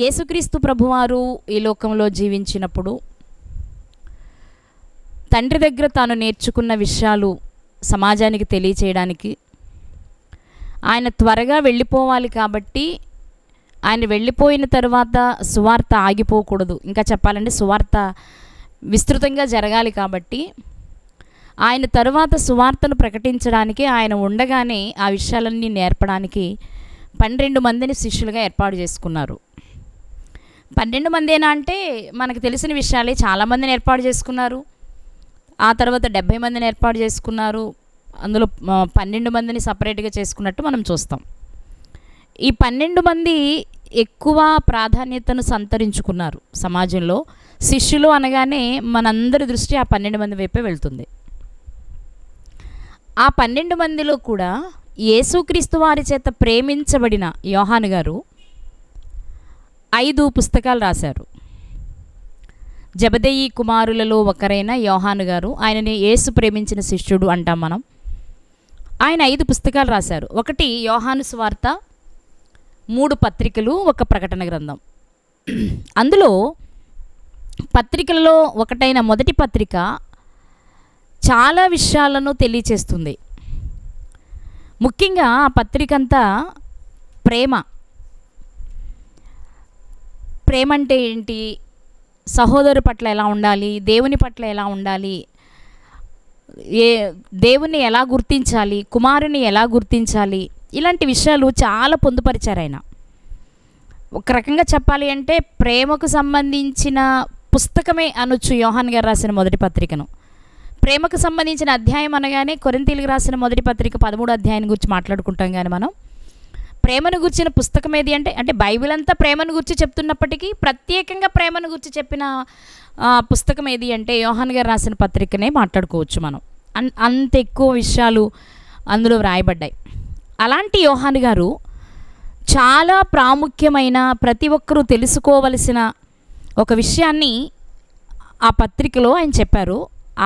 యేసుక్రీస్తు ప్రభువారు ఈ లోకంలో జీవించినప్పుడు తండ్రి దగ్గర తాను నేర్చుకున్న విషయాలు సమాజానికి తెలియచేయడానికి, ఆయన త్వరగా వెళ్ళిపోవాలి కాబట్టి ఆయన వెళ్ళిపోయిన తర్వాత సువార్త ఆగిపోకూడదు, ఇంకా చెప్పాలంటే సువార్త విస్తృతంగా జరగాలి కాబట్టి ఆయన తరువాత సువార్తను ప్రకటించడానికి, ఆయన ఉండగానే ఆ విషయాలన్నీ నేర్పడానికి 12 మందిని శిష్యులుగా ఏర్పాటు చేసుకున్నారు. 12 మందేనా అంటే మనకు తెలిసిన విషయాలే, చాలామందిని ఏర్పాటు చేసుకున్నారు. ఆ తర్వాత 70 మందిని ఏర్పాటు చేసుకున్నారు. అందులో 12 మందిని సపరేట్గా చేసుకున్నట్టు మనం చూస్తాం. ఈ 12 మంది ఎక్కువ ప్రాధాన్యతను సంతరించుకున్నారు సమాజంలో. శిష్యులు అనగానే మనందరి దృష్టి ఆ 12 మంది వైపే వెళ్తుంది. ఆ 12 మందిలో కూడా యేసుక్రీస్తు వారి చేత ప్రేమించబడిన యోహాను గారు 5 పుస్తకాలు రాశారు. జబదేయి కుమారులలో ఒకరైన యోహాను గారు, ఆయనని యేసు ప్రేమించిన శిష్యుడు అంటాం మనం. ఆయన 5 పుస్తకాలు రాశారు. ఒకటి యోహాను సువార్త, 3 పత్రికలు, ఒక ప్రకటన గ్రంథం. అందులో పత్రికలలో ఒకటైన మొదటి పత్రిక చాలా విషయాలను తెలియచేస్తుంది. ముఖ్యంగా ఆ పత్రిక అంతా ప్రేమ అంటే ఏంటి, సహోదరు పట్ల ఎలా ఉండాలి, దేవుని పట్ల ఎలా ఉండాలి, దేవుని ఎలా గుర్తించాలి, కుమారుని ఎలా గుర్తించాలి, ఇలాంటి విషయాలు చాలా పొందుపరిచారు ఆయన. ఒక రకంగా చెప్పాలి అంటే ప్రేమకు సంబంధించిన పుస్తకమే అనొచ్చు యోహాన్ గారు రాసిన మొదటి పత్రికను. ప్రేమకు సంబంధించిన అధ్యాయం అనగానే కొరింథీయులకు రాసిన మొదటి పత్రిక 13వ అధ్యాయం గురించి మాట్లాడుకుంటాం. కానీ మనం ప్రేమను గురించిన పుస్తకం ఏది అంటే బైబిల్ అంతా ప్రేమను గురించి చెప్తున్నప్పటికీ ప్రత్యేకంగా ప్రేమను గురించి చెప్పిన పుస్తకం ఏది అంటే యోహాన్ గారు రాసిన పత్రికనే మాట్లాడుకోవచ్చు మనం. అంత ఎక్కువ విషయాలు అందులో వ్రాయబడ్డాయి. అలాంటి యోహాన్ గారు చాలా ప్రాముఖ్యమైన, ప్రతి ఒక్కరూ తెలుసుకోవలసిన ఒక విషయాన్ని ఆ పత్రికలో ఆయన చెప్పారు.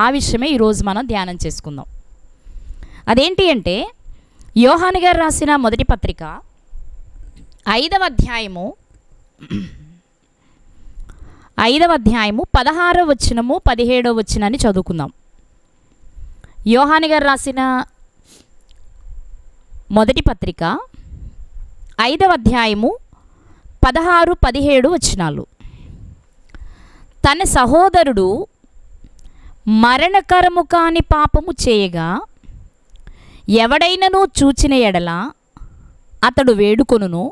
ఆ విషయమే ఈరోజు మనం ధ్యానం చేసుకుందాం. అదేంటి అంటే యోహాను గారు రాసిన మొదటి పత్రిక 5వ అధ్యాయము 16వ వచనము 17వ వచనాన్ని చదువుకుందాం. యోహాను గారు రాసిన మొదటి పత్రిక 5వ అధ్యాయము 16, 17 వచనాలు. తన సహోదరుడు మరణకరము కాని పాపము చేయగా ఎవడైనను చూచిన ఎడల అతడు వేడుకొనును,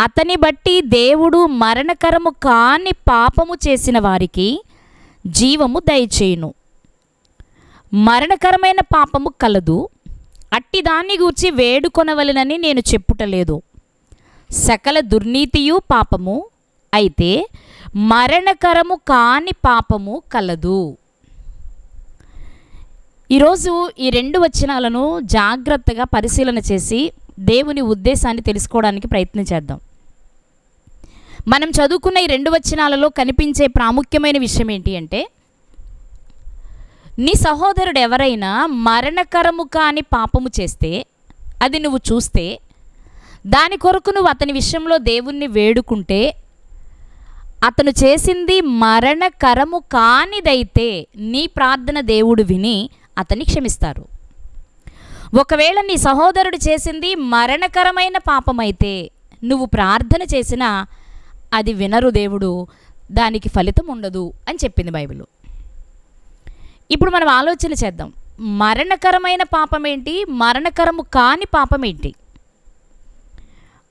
అతని బట్టి దేవుడు మరణకరము కాని పాపము చేసిన వారికి జీవము దయచేయును. మరణకరమైన పాపము కలదు, అట్టి దాన్ని గూర్చి వేడుకొనవలెనని నేను చెప్పుటలేదు. సకల దుర్నీతియు పాపము, అయితే మరణకరము కాని పాపము కలదు. ఈరోజు ఈ 2 వచనాలను జాగ్రత్తగా పరిశీలన చేసి దేవుని ఉద్దేశాన్ని తెలుసుకోవడానికి ప్రయత్నం చేద్దాం. మనం చదువుకున్న ఈ 2 వచనాలలో కనిపించే ప్రాముఖ్యమైన విషయం ఏంటి అంటే, నీ సహోదరుడు ఎవరైనా మరణకరము కాని పాపము చేస్తే, అది నువ్వు చూస్తే, దాని కొరకు నువ్వు అతని విషయంలో దేవుణ్ణి వేడుకుంటే, అతను చేసింది మరణకరము కానిదైతే నీ ప్రార్థన దేవుడు విని అతన్ని క్షమిస్తారు. ఒకవేళ నీ సహోదరుడు చేసింది మరణకరమైన పాపమైతే నువ్వు ప్రార్థన చేసినా అది వినరు దేవుడు, దానికి ఫలితం ఉండదు అని చెప్పింది బైబిల్. ఇప్పుడు మనం ఆలోచన చేద్దాం. మరణకరమైన పాపం ఏంటి, మరణకరము కాని పాపం ఏంటి?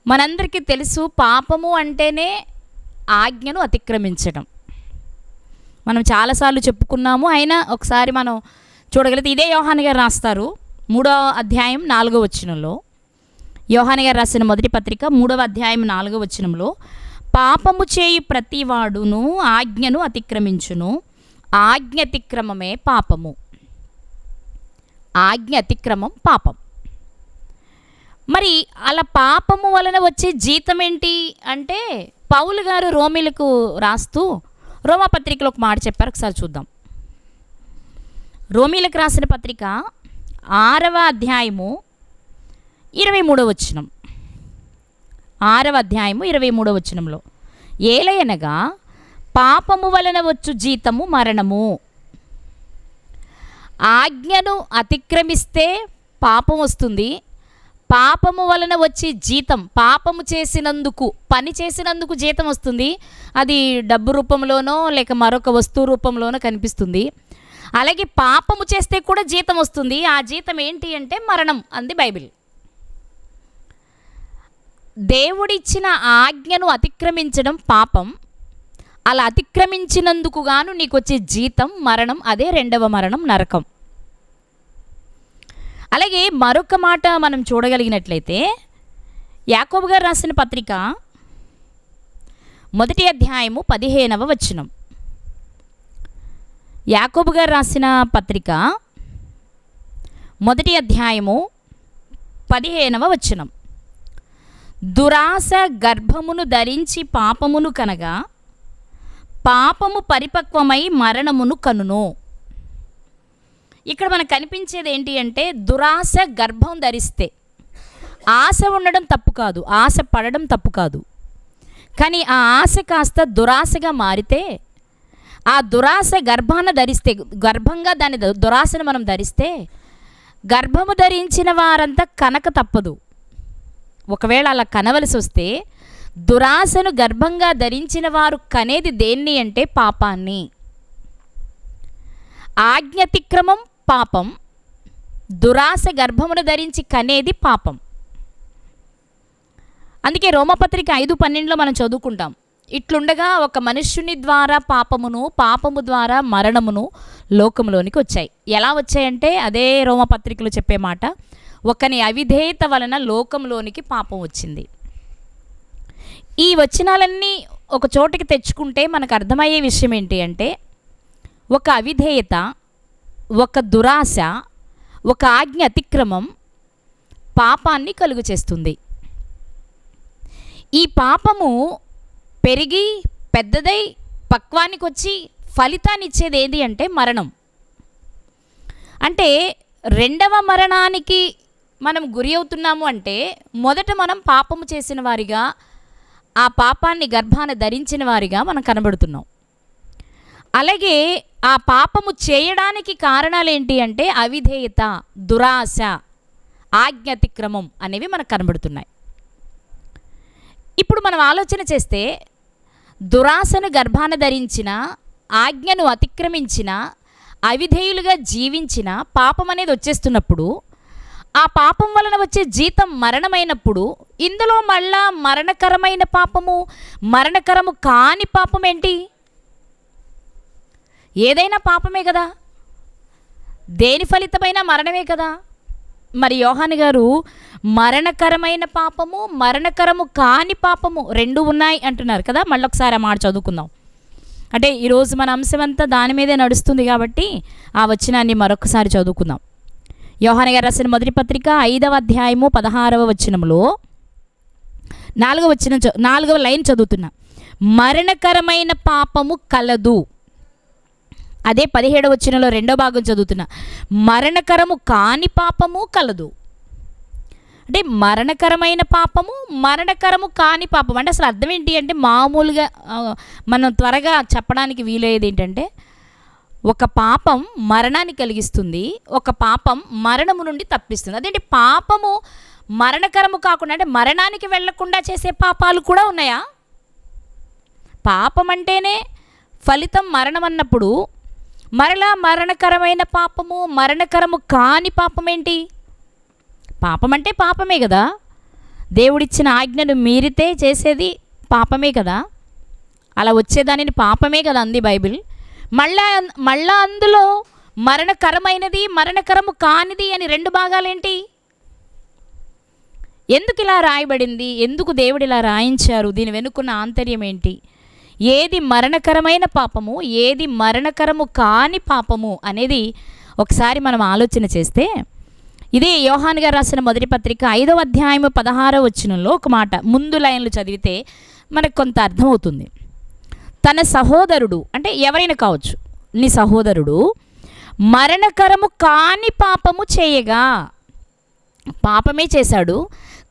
మనందరికీ తెలుసు, పాపము అంటేనే ఆజ్ఞను అతిక్రమించడం. మనం చాలాసార్లు చెప్పుకున్నాము. అయినా ఒకసారి మనం చూడగలిగితే ఇదే యోహాను గారు రాస్తారు 3వ అధ్యాయం 4వ వచనంలో. యోహాను గారు రాసిన మొదటి పత్రిక 3వ అధ్యాయం 4వ వచనంలో, పాపము చేయు ప్రతివాడును ఆజ్ఞను అతిక్రమించును, ఆజ్ఞ అతిక్రమమే పాపము. ఆజ్ఞ అతిక్రమం పాపం. మరి అలా పాపము వలన వచ్చే జీతం ఏంటి అంటే, పౌలు గారు రోమీలకు రాస్తూ రోమాపత్రికలో ఒక మాట చెప్పారు, ఒకసారి చూద్దాం. రోమీలకు రాసిన పత్రిక 6వ అధ్యాయము 23వ వచనం. 6వ అధ్యాయము 23వ వచనంలో, ఏలయనగా పాపము వలన వచ్చు జీతము మరణము. ఆజ్ఞను అతిక్రమిస్తే పాపం వస్తుంది. పాపము వలన వచ్చే జీతం, పాపము చేసినందుకు, పని చేసినందుకు జీతం వస్తుంది. అది డబ్బు రూపంలోనో లేక మరొక వస్తువు రూపంలోనో కనిపిస్తుంది. అలాగే పాపము చేస్తే కూడా జీతం వస్తుంది. ఆ జీతం ఏంటి అంటే మరణం అంది బైబిల్. దేవుడిచ్చిన ఆజ్ఞను అతిక్రమించడం పాపం. అలా అతిక్రమించినందుకు గాను నీకు వచ్చే జీతం మరణం. అదే రెండవ మరణం, నరకం. అలాగే మరొక మాట మనం చూడగలిగినట్లయితే యాకోబు గారు రాసిన పత్రిక 1వ అధ్యాయము 15వ వచనం. యాకోబు గారు రాసిన పత్రిక 1వ అధ్యాయము 15వ వచనం. దురాశ గర్భమును ధరించి పాపమును కనగా పాపము పరిపక్వమై మరణమును కనును. ఇక్కడ మనకు కనిపించేది ఏంటి అంటే దురాశ గర్భం ధరిస్తే, ఆశ ఉండడం తప్పు కాదు, ఆశ పడడం తప్పు కాదు. కానీ ఆ ఆశ కాస్త దురాశగా మారితే, ఆ దురాశ గర్భాన్ని ధరిస్తే, గర్భంగా దాని దురాశను మనం ధరిస్తే, గర్భము ధరించిన వారంతా కనక తప్పదు. ఒకవేళ అలా కనవలసి వస్తే దురాశను గర్భంగా ధరించిన వారు కనేది దేన్ని అంటే పాపాన్ని. ఆజ్ఞతిక్రమం పాపం, దురాశ గర్భమును ధరించి కనేది పాపం. అందుకే రోమపత్రిక 5:12 మనం చదువుకుంటాం. ఇట్లుండగా ఒక మనుష్యుని ద్వారా పాపమును, పాపము ద్వారా మరణమును లోకంలోనికి వచ్చాయి. ఎలా వచ్చాయంటే అదే రోమపత్రికలో చెప్పే మాట, ఒకని అవిధేయత వలన లోకంలోనికి పాపం వచ్చింది. ఈ వచనాలన్నీ ఒక చోటికి తెచ్చుకుంటే మనకు అర్థమయ్యే విషయం ఏంటి అంటే ఒక అవిధేయత, ఒక దురాశ, ఒక ఆజ్ఞ అతిక్రమం పాపాన్ని కలుగు చేస్తుంది. ఈ పాపము పెరిగి పెద్దదై పక్వానికి వచ్చి ఫలితాన్ని ఇచ్చేది ఏది అంటే మరణం. అంటే రెండవ మరణానికి మనం గురి అవుతున్నాము అంటే మొదట మనం పాపము చేసిన వారిగా, ఆ పాపాన్ని గర్భాన ధరించిన వారిగా మనం కనబడుతున్నాం. అలాగే ఆ పాపము చేయడానికి కారణాలు ఏంటి అంటే అవిధేయత, దురాశ, ఆజ్ఞాతిక్రమం అనేవి మనకు కనబడుతున్నాయి. ఇప్పుడు మనం ఆలోచన చేస్తే దురాశను గర్భాన ధరించిన, ఆజ్ఞను అతిక్రమించిన, అవిధేయులుగా జీవించిన పాపం అనేది వచ్చేస్తున్నప్పుడు, ఆ పాపం వలన వచ్చే జీతం మరణమైనప్పుడు, ఇందులో మళ్ళా మరణకరమైన పాపము, మరణకరము కాని పాపం ఏంటి? ఏదైనా పాపమే కదా, దేని ఫలితమైన మరణమే కదా. మరి యోహాను గారు మరణకరమైన పాపము, మరణకరము కాని పాపము రెండు ఉన్నాయి అంటున్నారు కదా. మళ్ళొకసారి ఆ మాట చదువుకుందాం. అంటే ఈరోజు మన అంశం అంతా దాని మీదే నడుస్తుంది కాబట్టి ఆ వచనాన్ని మరొకసారి చదువుకుందాం. యోహాను గారు రాసిన మొదటి పత్రిక 5వ అధ్యాయము 16వ వచనంలో 4వ లైన్ చదువుతున్నా. మరణకరమైన పాపము కలదు. అదే 17వ వచనంలో 2వ భాగం చదువుతున్నా. మరణకరము కాని పాపము కలదు. అంటే మరణకరమైన పాపము, మరణకరము కాని పాపం అంటే అసలు అర్థం ఏంటి అంటే మామూలుగా మనం త్వరగా చెప్పడానికి వీలయ్యేది ఏంటంటే ఒక పాపం మరణాన్ని కలిగిస్తుంది, ఒక పాపం మరణము నుండి తప్పిస్తుంది. అదేంటి పాపము మరణకరము కాకుండా అంటే మరణానికి వెళ్లకుండా చేసే పాపాలు కూడా ఉన్నాయా? పాపం అంటేనే ఫలితం మరణం అన్నప్పుడు మరలా మరణకరమైన పాపము, మరణకరము కాని పాపం ఏంటి? పాపం అంటే పాపమే కదా. దేవుడిచ్చిన ఆజ్ఞను మీరితే చేసేది పాపమే కదా. అలా వచ్చేదానిని పాపమే కదా అంది బైబిల్. మళ్ళా అందులో మరణకరమైనది, మరణకరము కానిది అని రెండు భాగాలేంటి? ఎందుకు ఇలా రాయబడింది? ఎందుకు దేవుడు ఇలా రాయించారు? దీని వెనుకున్న ఆంతర్యం ఏంటి? ఏది మరణకరమైన పాపము, ఏది మరణకరము కాని పాపము అనేది ఒకసారి మనం ఆలోచన చేస్తే, ఇదే యోహాను గారు రాసిన మొదటి పత్రిక 5వ అధ్యాయము 16వ వచనంలో ఒక మాట ముందు లైన్లు చదివితే మనకు కొంత అర్థమవుతుంది. తన సహోదరుడు అంటే ఎవరైనా కావచ్చు, నీ సహోదరుడు మరణకరము కాని పాపము చేయగా, పాపమే చేశాడు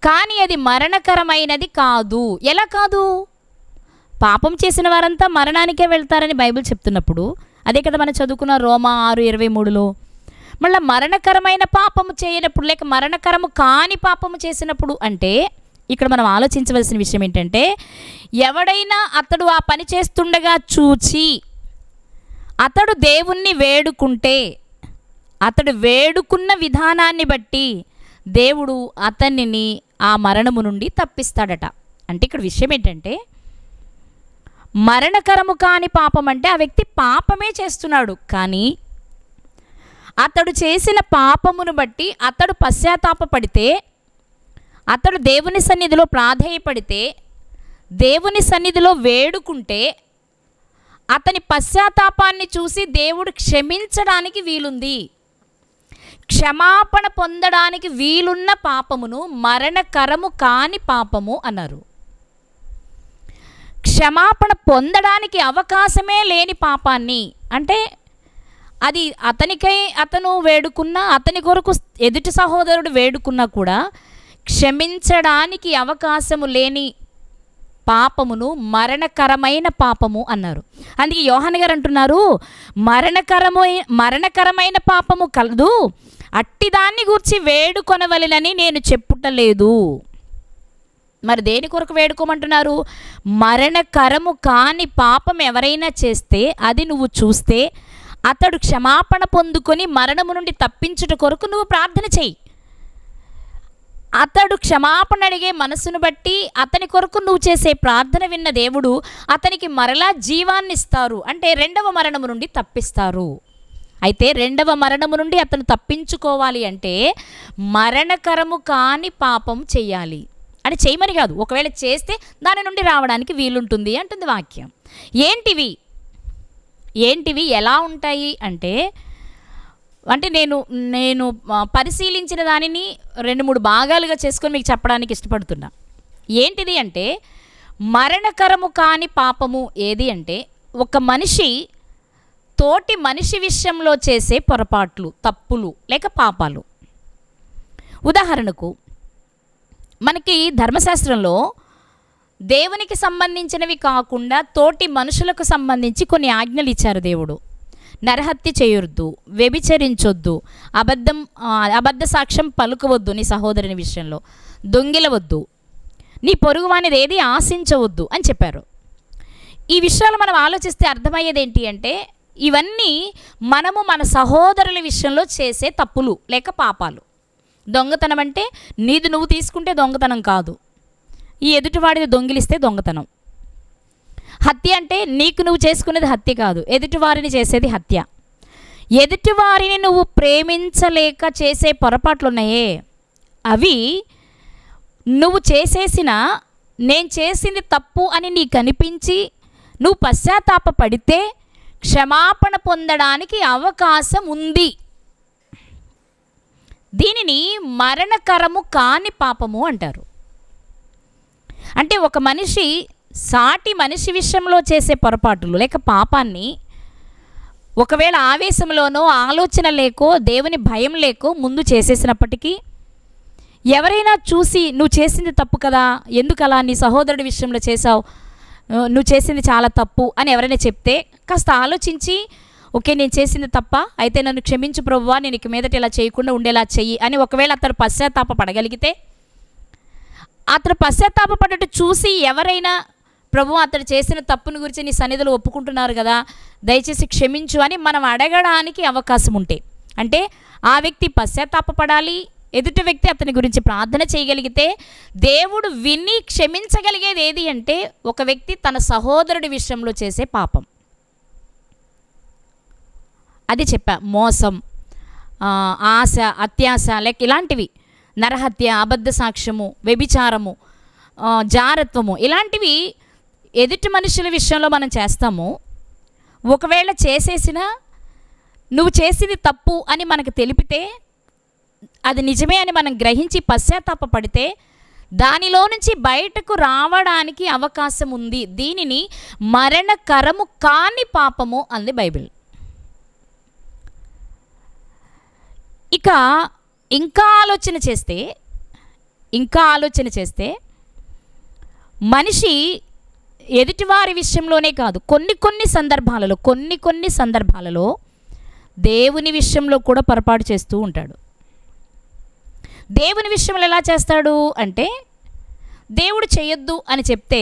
కానీ అది మరణకరమైనది కాదు. ఎలా కాదు? పాపం చేసిన వారంతా మరణానికే వెళ్తారని బైబిల్ చెప్తున్నప్పుడు, అదే కదా మనం చదువుకున్న రోమా 6:23లో, మళ్ళీ మరణకరమైన పాపము చేయనప్పుడు లేక మరణకరము కాని పాపము చేసినప్పుడు అంటే ఇక్కడ మనం ఆలోచించవలసిన విషయం ఏంటంటే, ఎవడైనా అతడు ఆ పని చేస్తుండగా చూచి అతడు దేవుణ్ణి వేడుకుంటే, అతడు వేడుకున్న విధానాన్ని బట్టి దేవుడు అతనిని ఆ మరణము నుండి తప్పిస్తాడట. అంటే ఇక్కడ విషయం ఏంటంటే, మరణకరము కాని పాపం అంటే ఆ వ్యక్తి పాపమే చేస్తున్నాడు, కానీ అతడు చేసిన పాపమును బట్టి అతడు పశ్చాత్తాపపడితే, అతడు దేవుని సన్నిధిలో ప్రాధేయపడితే, దేవుని సన్నిధిలో వేడుకుంటే, అతని పశ్చాత్తాపాన్ని చూసి దేవుడు క్షమించడానికి వీలుంది. క్షమాపణ పొందడానికి వీలున్న పాపమును మరణకరము కాని పాపము అన్నారు. క్షమాపణ పొందడానికి అవకాశమే లేని పాపాన్ని, అంటే అది అతనికై అతను వేడుకున్నా, అతని కొరకు ఎదుటి సహోదరుడు వేడుకున్నా కూడా క్షమించడానికి అవకాశము లేని పాపమును మరణకరమైన పాపము అన్నారు. అందుకే యోహాను గారు అంటున్నారు, మరణకరమైన పాపము కలదు, అట్టిదాన్ని గూర్చి వేడుకొనవలెనని నేను చెప్పుటలేదు. మరి దేని కొరకు వేడుకోమంటున్నారు? మరణకరము కాని పాపం ఎవరైనా చేస్తే అది నువ్వు చూస్తే అతడు క్షమాపణ పొందుకొని మరణము నుండి తప్పించుట కొరకు నువ్వు ప్రార్థన చెయ్యి. అతడు క్షమాపణ అడిగే మనసును బట్టి అతని కొరకు నువ్వు చేసే ప్రార్థన విన్న దేవుడు అతనికి మరలా జీవాన్ని ఇస్తారు, అంటే రెండవ మరణము నుండి తప్పిస్తారు. అయితే రెండవ మరణము నుండి అతను తప్పించుకోవాలి అంటే మరణకరము కాని పాపం చెయ్యాలి. అని చేయమని కాదు, ఒకవేళ చేస్తే దాని నుండి రావడానికి వీలుంటుంది అంటుంది వాక్యం. ఏంటివి ఎలా ఉంటాయి అంటే నేను పరిశీలించిన దానిని 2-3 భాగాలుగా చేసుకొని మీకు చెప్పడానికి ఇష్టపడుతున్నా. ఏంటిది అంటే, మరణకరము కాని పాపము ఏది అంటే, ఒక మనిషి తోటి మనిషి విషయంలో చేసే పొరపాట్లు, తప్పులు లేక పాపాలు. ఉదాహరణకు మనకి ధర్మశాస్త్రంలో దేవునికి సంబంధించినవి కాకుండా తోటి మనుషులకు సంబంధించి కొన్ని ఆజ్ఞలు ఇచ్చారు దేవుడు. నరహత్య చేయొద్దు, వ్యభిచరించొద్దు, అబద్ధ సాక్ష్యం పలుకవద్దు నీ సహోదరుని విషయంలో, దొంగిలవద్దు, నీ పొరుగువానిది ఏది ఆశించవద్దు అని చెప్పారు. ఈ విషయాలు మనం ఆలోచిస్తే అర్థమయ్యేది ఏంటి అంటే, ఇవన్నీ మనము మన సహోదరుల విషయంలో చేసే తప్పులు లేక పాపాలు. దొంగతనం అంటే నీది నువ్వు తీసుకుంటే దొంగతనం కాదు, ఈ ఎదుటివాడిది దొంగిలిస్తే దొంగతనం. హత్య అంటే నీకు నువ్వు చేసుకునేది హత్య కాదు, ఎదుటివారిని చేసేది హత్య. ఎదుటివారిని నువ్వు ప్రేమించలేక చేసే పొరపాట్లు ఉన్నాయే, అవి నువ్వు చేసేసిన, నేను చేసింది తప్పు అని నీకు అనిపించి నువ్వు పశ్చాత్తాపపడితే క్షమాపణ పొందడానికి అవకాశం ఉంది. దీనిని మరణకరము కాని పాపము అంటారు. అంటే ఒక మనిషి సాటి మనిషి విషయంలో చేసే పొరపాటులు లేక పాపాన్ని ఒకవేళ ఆవేశంలోనో ఆలోచన లేకో దేవుని భయం లేకో ముందు చేసేసినప్పటికీ ఎవరైనా చూసి నువ్వు చేసింది తప్పు కదా, ఎందుకు అలా నీ సహోదరుడి విషయంలో చేసావు, నువ్వు చేసింది చాలా తప్పు అని ఎవరైనా చెప్తే కాస్త ఆలోచించి, ఓకే నేను చేసింది తప్ప, అయితే నన్ను క్షమించు ప్రభువా, నేను ఇక మీదట ఇలా చేయకుండా ఉండేలా చెయ్యి అని ఒకవేళ అతను పశ్చాత్తాప పడగలిగితే, అతను పశ్చాత్తాపపడ్డట్టు చూసి ఎవరైనా ప్రభు అతడు చేసిన తప్పుని గురించి నీ సన్నిధిలో ఒప్పుకుంటున్నారు కదా, దయచేసి క్షమించు అని మనం అడగడానికి అవకాశం ఉంటే, అంటే ఆ వ్యక్తి పశ్చాత్తాపపడాలి, ఎదుటి వ్యక్తి అతని గురించి ప్రార్థన చేయగలిగితే దేవుడు విని క్షమించగలిగేది ఏది అంటే ఒక వ్యక్తి తన సహోదరుడి విషయంలో చేసే పాపం. అది చెప్పా, మోసం, ఆశ, అత్యాశ లేక ఇలాంటివి, నరహత్య, అబద్ధ సాక్ష్యము, వ్యభిచారము, జారత్వము, ఇలాంటివి ఎదుటి మనుషుల విషయంలో మనం చేస్తాము. ఒకవేళ చేసేసినా నువ్వు చేసింది తప్పు అని మనకు తెలిపితే, అది నిజమే అని మనం గ్రహించి పశ్చాత్తాపపడితే దానిలో నుంచి బయటకు రావడానికి అవకాశం ఉంది. దీనిని మరణకరము కాని పాపము అంది బైబిల్. ఇక ఇంకా ఆలోచన చేస్తే మనిషి ఎదుటివారి విషయంలోనే కాదు, కొన్ని సందర్భాలలో దేవుని విషయంలో కూడా పొరపాటు చేస్తూ ఉంటాడు. దేవుని విషయంలో ఎలా చేస్తాడు అంటే, దేవుడు చేయొద్దు అని చెప్తే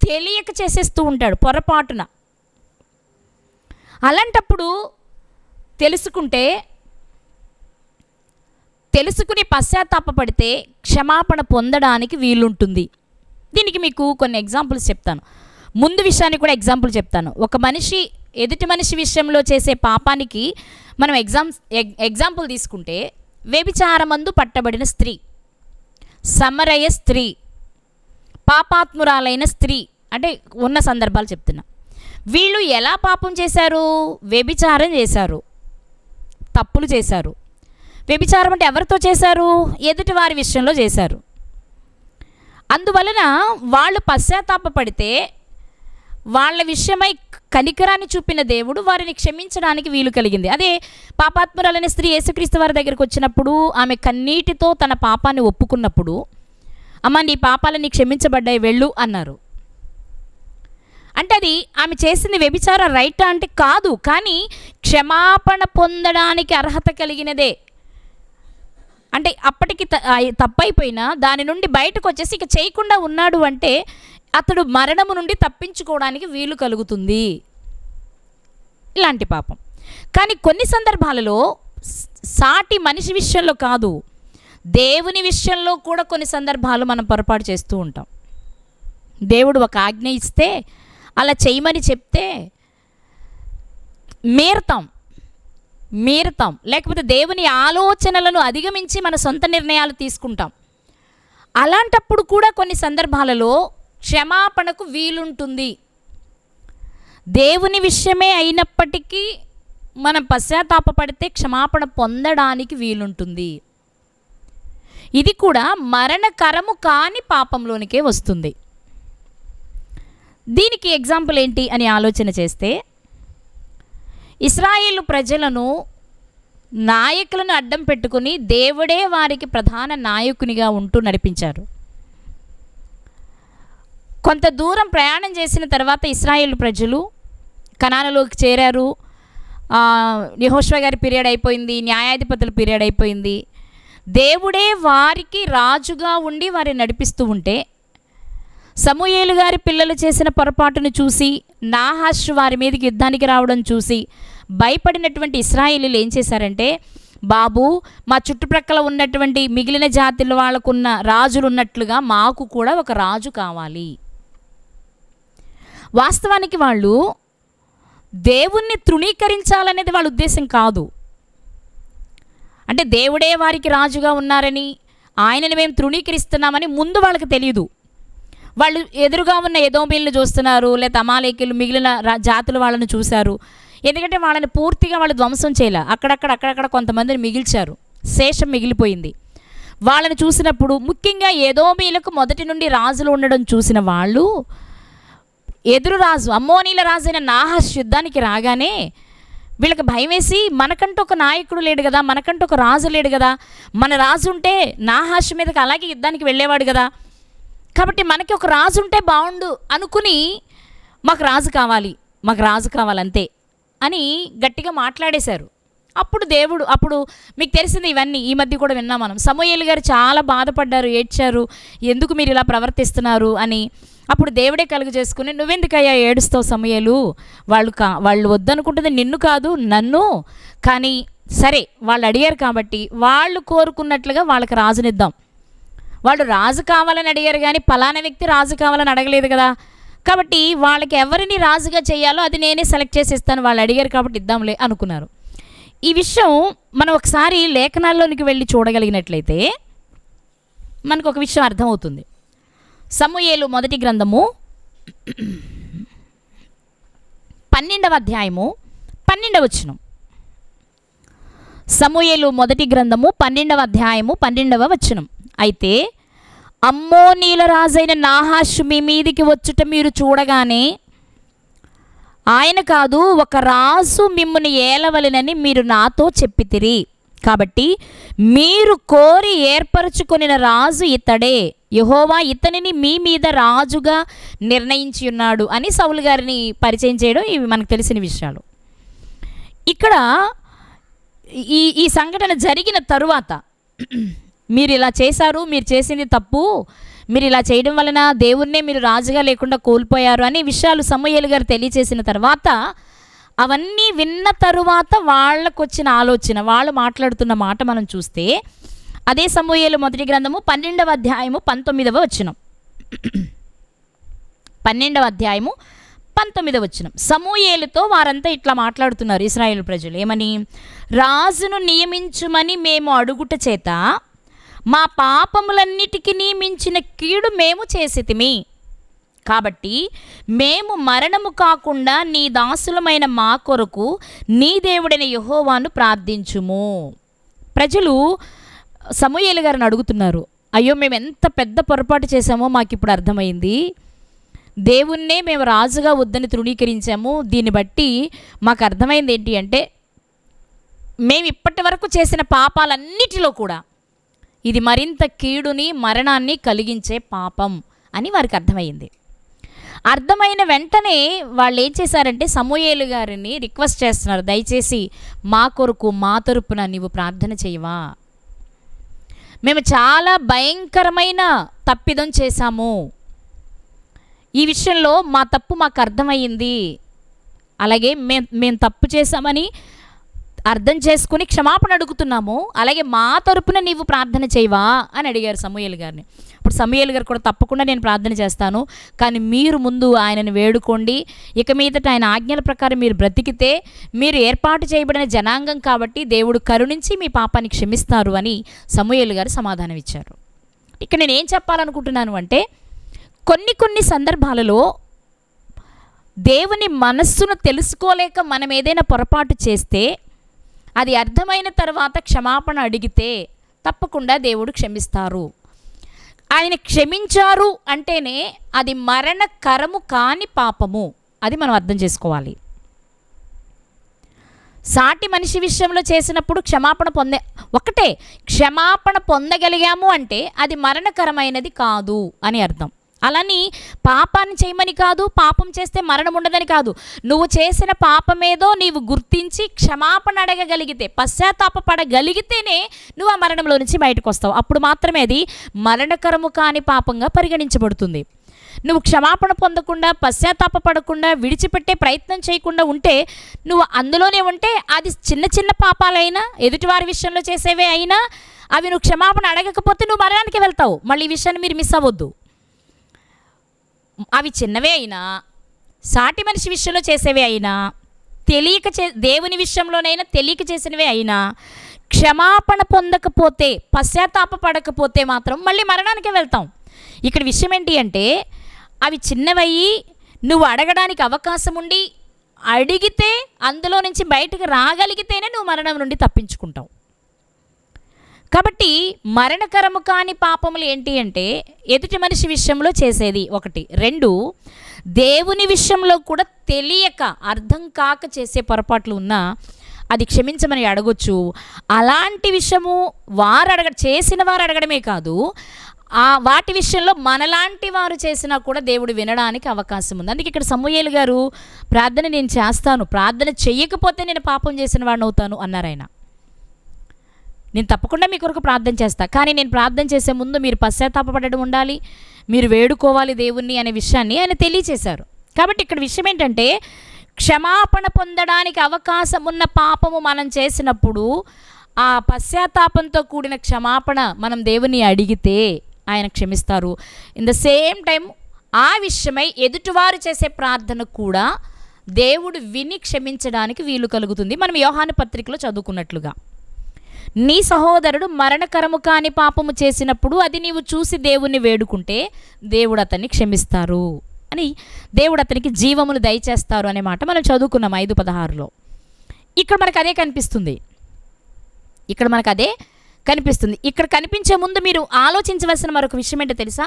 తెలియక చేసేస్తూ ఉంటాడు పొరపాటున. అలాంటప్పుడు తెలుసుకుని పశ్చాత్తాపపడితే క్షమాపణ పొందడానికి వీలుంటుంది. దీనికి మీకు కొన్ని ఎగ్జాంపుల్స్ చెప్తాను. ముందు విషయానికి కూడా ఎగ్జాంపుల్ చెప్తాను. ఒక మనిషి ఎదుటి మనిషి విషయంలో చేసే పాపానికి మనం ఎగ్జాంపుల్ తీసుకుంటే, వ్యభిచారమందు పట్టబడిన స్త్రీ, సమరయ స్త్రీ, పాపాత్మురాలైన స్త్రీ అంటే ఉన్న సందర్భాలు చెప్తున్నా. వీళ్ళు ఎలా పాపం చేశారు? వ్యభిచారం చేశారు, తప్పులు చేశారు. వ్యభిచారం అంటే ఎవరితో చేశారు? ఎదుటి వారి విషయంలో చేశారు. అందువలన వాళ్ళు పశ్చాత్తాపపడితే వాళ్ళ విషయమై కనికరాన్ని చూపిన దేవుడు వారిని క్షమించడానికి వీలు కలిగింది. అదే పాపాత్మురాలైన స్త్రీ యేసుక్రీస్తు వారి దగ్గరికి వచ్చినప్పుడు ఆమె కన్నీటితో తన పాపాన్ని ఒప్పుకున్నప్పుడు, అమ్మ నీ పాపాలని క్షమించబడ్డాయి వెళ్ళు అన్నారు. అంటే అది ఆమె చేసింది వ్యభిచారం రైటా అంటే కాదు, కానీ క్షమాపణ పొందడానికి అర్హత కలిగినదే. అంటే అప్పటికి తప్పైపోయినా దాని నుండి బయటకు వచ్చేసి ఇక చేయకుండా ఉన్నాడు అంటే అతడు మరణము నుండి తప్పించుకోవడానికి వీలు కలుగుతుంది, ఇలాంటి పాపం. కానీ కొన్ని సందర్భాలలో సాటి మనిషి విషయంలో కాదు, దేవుని విషయంలో కూడా కొన్ని సందర్భాలు మనం పొరపాటు చేస్తూ ఉంటాం. దేవుడు ఒక ఆజ్ఞ ఇస్తే అలా చేయమని చెప్తే మీరతాం, లేకపోతే దేవుని ఆలోచనలను అధిగమించి మన సొంత నిర్ణయాలు తీసుకుంటాం. అలాంటప్పుడు కూడా కొన్ని సందర్భాలలో క్షమాపణకు వీలుంటుంది. దేవుని విషయమే అయినప్పటికీ మనం పశ్చాత్తాపపడితే క్షమాపణ పొందడానికి వీలుంటుంది. ఇది కూడా మరణకరము కాని పాపంలోనికే వస్తుంది. దీనికి ఎగ్జాంపుల్ ఏంటి అని ఆలోచన చేస్తే, ఇశ్రాయేలు ప్రజలను నాయకులను అడ్డం పెట్టుకుని దేవుడే వారికి ప్రధాన నాయకునిగా ఉంటూ నడిపించారు. కొంత దూరం ప్రయాణం చేసిన తర్వాత ఇశ్రాయేలు ప్రజలు కనానులోకి చేరారు. యెహోషువ గారి పీరియడ్ అయిపోయింది, న్యాయాధిపతుల పీరియడ్ అయిపోయింది. దేవుడే వారికి రాజుగా ఉండి వారిని నడిపిస్తూ ఉంటే, సమూయేలు గారి పిల్లలు చేసిన పొరపాటును చూసి నాహాషు వారి మీదకి యుద్ధానికి రావడం చూసి భయపడినటువంటి ఇశ్రాయేలీలు ఏం చేశారంటే, బాబు మా చుట్టుప్రక్కల ఉన్నటువంటి మిగిలిన జాతుల వాళ్ళకున్న రాజులు ఉన్నట్లుగా మాకు కూడా ఒక రాజు కావాలి. వాస్తవానికి వాళ్ళు దేవుణ్ణి తృణీకరించాలనేది వాళ్ళ ఉద్దేశం కాదు. అంటే దేవుడే వారికి రాజుగా ఉన్నారని, ఆయనని మేము తృణీకరిస్తున్నామని ముందు వాళ్ళకి తెలియదు. వాళ్ళు ఎదురుగా ఉన్న ఎదోమీలను చూస్తున్నారు, లేదా అమాలేకీలు మిగిలిన జాతుల వాళ్ళని చూశారు. ఎందుకంటే వాళ్ళని పూర్తిగా వాళ్ళు ధ్వంసం చేయలే, అక్కడక్కడ కొంతమందిని మిగిల్చారు, శేషం మిగిలిపోయింది. వాళ్ళని చూసినప్పుడు ముఖ్యంగా ఎదోమీలకు మొదటి నుండి రాజులు ఉండడం చూసిన వాళ్ళు, ఎదురు రాజు అమ్మోనీల రాజు అయిన నాహాష్ యుద్ధానికి రాగానే వీళ్ళకి భయం వేసి, మనకంటూ ఒక నాయకుడు లేడు కదా, మనకంటూ ఒక రాజు లేడు కదా, మన రాజు ఉంటే నాహాష్ మీదకి అలాగే యుద్ధానికి వెళ్ళేవాడు కదా, కాబట్టి మనకి ఒక రాజు ఉంటే బాగుండు అనుకుని మాకు రాజు కావాలి అంతే అని గట్టిగా మాట్లాడేశారు. అప్పుడు మీకు తెలిసింది, ఇవన్నీ ఈ మధ్య కూడా విన్నాం మనం. సమూయేలు గారు చాలా బాధపడ్డారు, ఏడ్చారు, ఎందుకు మీరు ఇలా ప్రవర్తిస్తున్నారు అని. అప్పుడు దేవుడే కలుగు చేసుకుని, నువ్వెందుకయ్యా ఏడుస్తావు సమూయేలు, వాళ్ళు వద్దనుకుంటుంది నిన్ను కాదు నన్ను, కానీ సరే వాళ్ళు అడిగారు కాబట్టి వాళ్ళు కోరుకున్నట్లుగా వాళ్ళకి రాజునిద్దాం. వాళ్ళు రాజు కావాలని అడిగారు కానీ పలానా వ్యక్తి రాజు కావాలని అడగలేదు కదా, కాబట్టి వాళ్ళకి ఎవరిని రాజుగా చేయాలో అది నేనే సెలెక్ట్ చేసి ఇస్తాను, వాళ్ళు అడిగారు కాబట్టి ఇద్దాంలే అనుకున్నారు. ఈ విషయం మనం ఒకసారి లేఖనాల్లోనికి వెళ్ళి చూడగలిగినట్లయితే మనకు ఒక విషయం అర్థమవుతుంది. సమూయేలు మొదటి గ్రంథము 12వ అధ్యాయము 12వ వచనం. సమూయేలు మొదటి గ్రంథము 12వ అధ్యాయము 12వ వచనం. అయితే అమ్మోనీల రాజైన నాహాషు మీ మీదికి వచ్చుట మీరు చూడగానే, ఆయన కాదు ఒక రాజు మిమ్ముని ఏలవలెనని మీరు నాతో చెప్పితిరి, కాబట్టి మీరు కోరి ఏర్పరచుకొనిన రాజు ఇతడే, యెహోవా ఇతనిని మీ మీద రాజుగా నిర్ణయించి ఉన్నాడు అని సౌలు గారిని పరిచయం చేయడం ఇవి మనకు తెలిసిన విషయాలు. ఇక్కడ ఈ ఈ సంఘటన జరిగిన తరువాత మీరు ఇలా చేశారు, మీరు చేసింది తప్పు, మీరు ఇలా చేయడం వలన దేవుణ్ణే మీరు రాజుగా లేకుండా కోల్పోయారు అనే విషయాలు సమూయేలు గారు తెలియచేసిన తర్వాత, అవన్నీ విన్న తరువాత వాళ్ళకు వచ్చిన ఆలోచన, వాళ్ళు మాట్లాడుతున్న మాట మనం చూస్తే అదే సమూయేలు మొదటి గ్రంథము 12వ అధ్యాయము 19వ వచనం. 12వ అధ్యాయము 19వ వచనం. సమూయేలుతో వారంతా ఇట్లా మాట్లాడుతున్నారు ఇశ్రాయేలు ప్రజలు. ఏమని? రాజును నియమించుమని మేము అడుగుట చేత మా పాపములన్నిటికీ మించిన కీడు మేము చేసితిమి. కాబట్టి మేము మరణము కాకుండా నీ దాసులమైన మా కొరకు నీ దేవుడైన యెహోవాను ప్రార్థించుము. ప్రజలు సమూయేలు గారిని అడుగుతున్నారు, అయ్యో మేము ఎంత పెద్ద పొరపాటు చేశామో మాకు ఇప్పుడు అర్థమైంది. దేవుణ్ణే మేము రాజుగా వద్దని తృణీకరించాము. దీన్ని బట్టి మాకు అర్థమైంది ఏంటి అంటే, మేము ఇప్పటి వరకు చేసిన పాపాలన్నిటిలో కూడా ఇది మరింత కీడుని మరణాన్ని కలిగించే పాపం అని వారికి అర్థమైంది. అర్థమైన వెంటనే వాళ్ళు ఏం చేశారంటే సమూయేలు గారిని రిక్వెస్ట్ చేస్తున్నారు, దయచేసి మా కొరకు మా తరపున నీవు ప్రార్థన చేయవా, మేము చాలా భయంకరమైన తప్పిదం చేశాము, ఈ విషయంలో మా తప్పు మాకు అర్థమయ్యింది, అలాగే మేము తప్పు చేశామని అర్థం చేసుకుని క్షమాపణ అడుగుతున్నాము, అలాగే మా తరపున నీవు ప్రార్థన చేయవా అని అడిగారు సమూయేలు గారిని. ఇప్పుడు సమూయేలు గారు కూడా తప్పకుండా నేను ప్రార్థన చేస్తాను, కానీ మీరు ముందు ఆయనను వేడుకోండి, ఇక మీదట ఆయన ఆజ్ఞల ప్రకారం మీరు బ్రతికితే మీరు ఏర్పాటు చేయబడిన జనాంగం కాబట్టి దేవుడు కరుణించి మీ పాపాన్ని క్షమిస్తారు అని సమూయేలు గారు సమాధానం ఇచ్చారు. ఇక్కడ నేను ఏం చెప్పాలనుకుంటున్నాను అంటే, కొన్ని సందర్భాలలో దేవుని మనస్సును తెలుసుకోలేక మనం ఏదైనా పొరపాటు చేస్తే అది అర్థమైన తర్వాత క్షమాపణ అడిగితే తప్పకుండా దేవుడు క్షమిస్తారు. ఆయన క్షమించారు అంటేనే అది మరణకరము కాని పాపము, అది మనం అర్థం చేసుకోవాలి. సాటి మనిషి విషయంలో చేసినప్పుడు క్షమాపణ పొందగలిగాము అంటే అది మరణకరమైనది కాదు అని అర్థం. అలాని పాపాన్ని చేయమని కాదు, పాపం చేస్తే మరణం ఉండదని కాదు. నువ్వు చేసిన పాపమేదో నీవు గుర్తించి క్షమాపణ అడగగలిగితే, పశ్చాత్తాపపడగలిగితేనే నువ్వు ఆ మరణంలో నుంచి బయటకు వస్తావు. అప్పుడు మాత్రమే అది మరణకరము కాని పాపంగా పరిగణించబడుతుంది. నువ్వు క్షమాపణ పొందకుండా, పశ్చాత్తాపపడకుండా, విడిచిపెట్టే ప్రయత్నం చేయకుండా ఉంటే, నువ్వు అందులోనే ఉంటే అది చిన్న పాపాలైనా, ఎదుటివారి విషయంలో చేసేవే అయినా, అవి నువ్వు క్షమాపణ అడగకపోతే నువ్వు మరణానికి వెళ్తావు. మళ్ళీ ఈ విషయాన్ని మీరు మిస్ అవ్వద్దు. అవి చిన్నవే అయినా, సాటి మనిషి విషయంలో చేసేవే అయినా, దేవుని విషయంలోనైనా తెలియక చేసినవే అయినా, క్షమాపణ పొందకపోతే, పశ్చాత్తాపపడకపోతే మాత్రం మళ్ళీ మరణానికే వెళ్తాం. ఇక్కడ విషయం ఏంటి అంటే, అవి చిన్నవయ్యి నువ్వు అడగడానికి అవకాశం ఉండి అడిగితే అందులో నుంచి బయటకు రాగలిగితేనే నువ్వు మరణం నుండి తప్పించుకుంటావు. కాబట్టి మరణకరము కాని పాపములు ఏంటి అంటే, ఎదుటి మనిషి విషయంలో చేసేది ఒకటి. 2, దేవుని విషయంలో కూడా తెలియక, అర్థం కాక చేసే పొరపాట్లు ఉన్నా అది క్షమించమని అడగొచ్చు. అలాంటి విషయము చేసిన వారు అడగడమే కాదు, వాటి విషయంలో మనలాంటి వారు చేసినా కూడా దేవుడు వినడానికి అవకాశం ఉంది. అందుకే ఇక్కడ సమూయేలు గారు ప్రార్థన నేను చేస్తాను, ప్రార్థన చెయ్యకపోతే నేను పాపం చేసిన వాడిని అవుతాను అన్నారు ఆయన. నేను తప్పకుండా మీ కొరకు ప్రార్థన చేస్తా, కానీ నేను ప్రార్థన చేసే ముందు మీరు పశ్చాత్తాపపడడం ఉండాలి, మీరు వేడుకోవాలి దేవుణ్ణి అనే విషయాన్ని ఆయన తెలియచేశారు. కాబట్టి ఇక్కడ విషయం ఏంటంటే, క్షమాపణ పొందడానికి అవకాశం ఉన్న పాపము మనం చేసినప్పుడు ఆ పశ్చాత్తాపంతో కూడిన క్షమాపణ మనం దేవుని అడిగితే ఆయన క్షమిస్తారు. ఇన్ ద సేమ్ టైం ఆ విషయమై ఎదుటివారు చేసే ప్రార్థన కూడా దేవుడు విని క్షమించడానికి వీలు కలుగుతుంది. మనం యోహాను పత్రికలో చదువుకున్నట్లుగా, నీ సహోదరుడు మరణకరము కాని పాపము చేసినప్పుడు అది నీవు చూసి దేవుణ్ణి వేడుకుంటే దేవుడు అతన్ని క్షమిస్తారు అని, దేవుడు అతనికి జీవమును దయచేస్తారు అనే మాట మనం చదువుకున్నాం 5:16లో. ఇక్కడ మనకు అదే కనిపిస్తుంది. ఇక్కడ కనిపించే ముందు మీరు ఆలోచించవలసిన మరొక విషయం ఏంటో తెలుసా?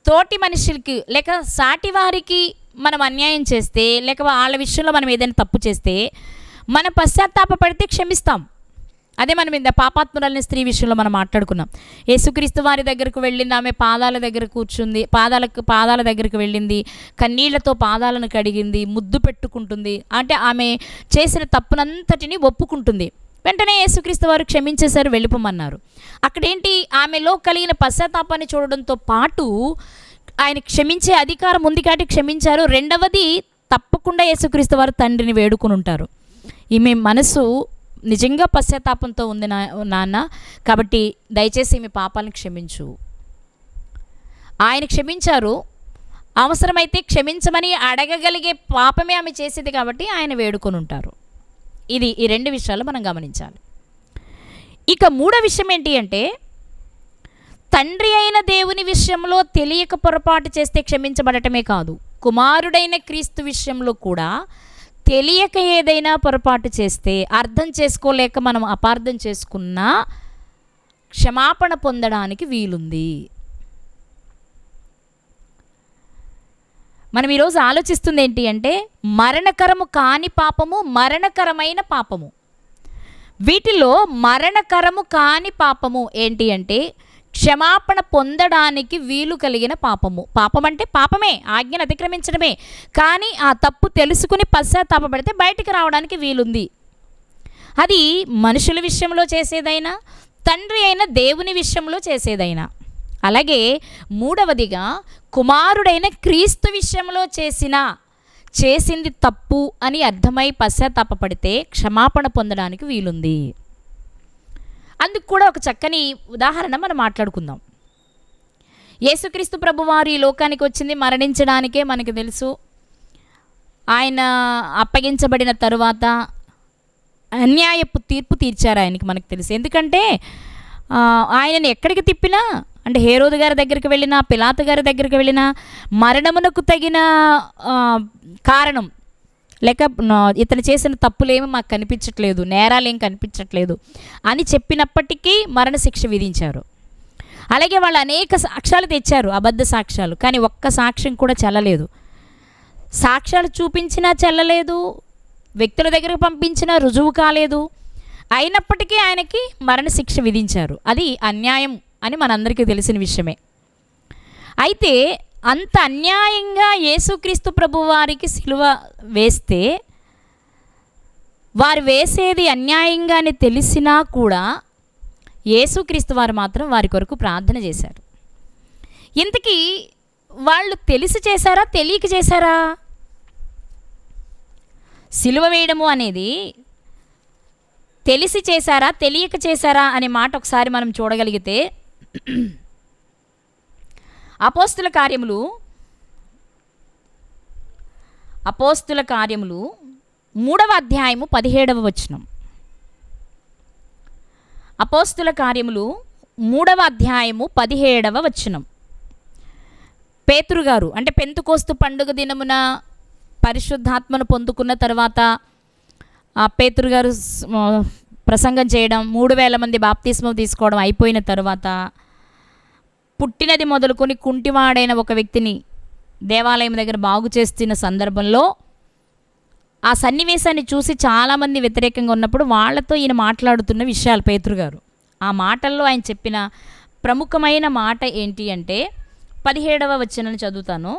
తోటి మనుషులకి లేక సాటి వారికి మనం అన్యాయం చేస్తే, లేక వాళ్ళ విషయంలో మనం ఏదైనా తప్పు చేస్తే మనం పశ్చాత్తాపపడితే క్షమిస్తాం. అదే మనం ఇంత పాపాత్మురాలిని స్త్రీ విషయంలో మనం మాట్లాడుకున్నాం. యేసుక్రీస్తు వారి దగ్గరకు వెళ్ళింది, ఆమె పాదాల దగ్గర కూర్చుంది, పాదాల దగ్గరకు వెళ్ళింది, కన్నీళ్లతో పాదాలను కడిగింది, ముద్దు పెట్టుకుంటుంది. అంటే ఆమె చేసిన తప్పునంతటిని ఒప్పుకుంటుంది. వెంటనే యేసుక్రీస్తు వారు క్షమించేశారు, వెళ్ళిపోమన్నారు. అక్కడేంటి, ఆమెలో కలిగిన పశ్చాత్తాపాన్ని చూడడంతో పాటు ఆయన క్షమించే అధికారం ఉంది కాబట్టి క్షమించారు. రెండవది, తప్పకుండా యేసుక్రీస్తు వారు తండ్రిని వేడుకుని ఉంటారు, ఈమె మనసు నిజంగా పశ్చాత్తాపంతో ఉంది నాన్న, కాబట్టి దయచేసి ఈమె పాపాలను క్షమించు. ఆయన క్షమించారు. అవసరమైతే క్షమించమని అడగగలిగే పాపమే ఆమె చేసేది కాబట్టి ఆయన వేడుకొని ఉంటారు. ఈ రెండు విషయాలు మనం గమనించాలి. ఇక మూడో విషయం ఏంటి అంటే, తండ్రి అయిన దేవుని విషయంలో తెలియక పొరపాటు చేస్తే క్షమించబడటమే కాదు, కుమారుడైన క్రీస్తు విషయంలో కూడా తెలియక ఏదైనా పొరపాటు చేస్తే, అర్థం చేసుకోలేక మనం అపార్థం చేసుకున్నా క్షమాపణ పొందడానికి వీలుంది. మనం ఈరోజు ఆలోచిస్తుంది ఏంటి అంటే, మరణకరము కాని పాపము, మరణకరమైన పాపము. వీటిలో మరణకరము కాని పాపము ఏంటి అంటే, క్షమాపణ పొందడానికి వీలు కలిగిన పాపము. పాపం అంటే పాపమే, ఆజ్ఞను అతిక్రమించడమే. కానీ ఆ తప్పు తెలుసుకుని పశ్చాత్తాపపడితే బయటికి రావడానికి వీలుంది. అది మనుషుల విషయంలో చేసేదైనా, తండ్రి అయిన దేవుని విషయంలో చేసేదైనా. అలాగే మూడవదిగా, కుమారుడైన క్రీస్తు విషయంలో చేసింది తప్పు అని అర్థమై పశ్చాత్తాపపడితే క్షమాపణ పొందడానికి వీలుంది. అందుకు కూడా ఒక చక్కని ఉదాహరణ మనం మాట్లాడుకుందాం. యేసుక్రీస్తు ప్రభువారు ఈ లోకానికి వచ్చింది మరణించడానికే, మనకు తెలుసు. ఆయన అప్పగించబడిన తరువాత అన్యాయపు తీర్పు తీర్చారు ఆయనకి, మనకు తెలుసు. ఎందుకంటే ఆయనని ఎక్కడికి తిప్పినా, అంటే హేరోదు గారి దగ్గరికి వెళ్ళినా, పిలాతు గారి దగ్గరికి వెళ్ళినా, మరణమునకు తగిన కారణం లేక ఇతను చేసిన తప్పులేమీ మాకు కనిపించట్లేదు, నేరాలు ఏం కనిపించట్లేదు అని చెప్పినప్పటికీ మరణశిక్ష విధించారు. అలాగే వాళ్ళు అనేక సాక్ష్యాలు తెచ్చారు, అబద్ధ సాక్ష్యాలు, కానీ ఒక్క సాక్ష్యం కూడా చెల్లలేదు. సాక్ష్యాలు చూపించినా చెల్లలేదు, వ్యక్తుల దగ్గరకు పంపించినా రుజువు కాలేదు. అయినప్పటికీ ఆయనకి మరణశిక్ష విధించారు. అది అన్యాయం అని మనందరికీ తెలిసిన విషయమే. అయితే అంత అన్యాయంగా యేసుక్రీస్తు ప్రభు వారికి సిలువ వేస్తే, వారు వేసేది అన్యాయంగా అని తెలిసినా కూడా యేసుక్రీస్తు వారు మాత్రం వారి కొరకు ప్రార్థన చేశారు. ఇంతకీ వాళ్ళు తెలిసి చేశారా, తెలియక చేశారా? సిలువ వేయడము అనేది తెలిసి చేశారా, తెలియక చేశారా అనే మాట ఒకసారి మనం చూడగలిగితే, అపోస్తుల కార్యములు 3వ అధ్యాయము 17వ వచనం. అపోస్తుల కార్యములు 3వ అధ్యాయము 17వ వచనం. పేతురు గారు, అంటే పెంతెకోస్తు పండుగ దినమున పరిశుద్ధాత్మను పొందుకున్న తర్వాత ఆ పేతురు గారు ప్రసంగం చేయడం, 3000 మంది బాప్తిస్మం తీసుకోవడం అయిపోయిన తర్వాత, పుట్టినది మొదలుకొని కుంటివాడైన ఒక వ్యక్తిని దేవాలయం దగ్గర బాగు చేస్తున్న సందర్భంలో ఆ సన్నివేశాన్ని చూసి చాలామంది వ్యతిరేకంగా ఉన్నప్పుడు వాళ్ళతో ఈయన మాట్లాడుతున్న విషయాలు పేతురు గారు. ఆ మాటల్లో ఆయన చెప్పిన ప్రముఖమైన మాట ఏంటి అంటే, 17వ వచనాన్ని చదువుతాను,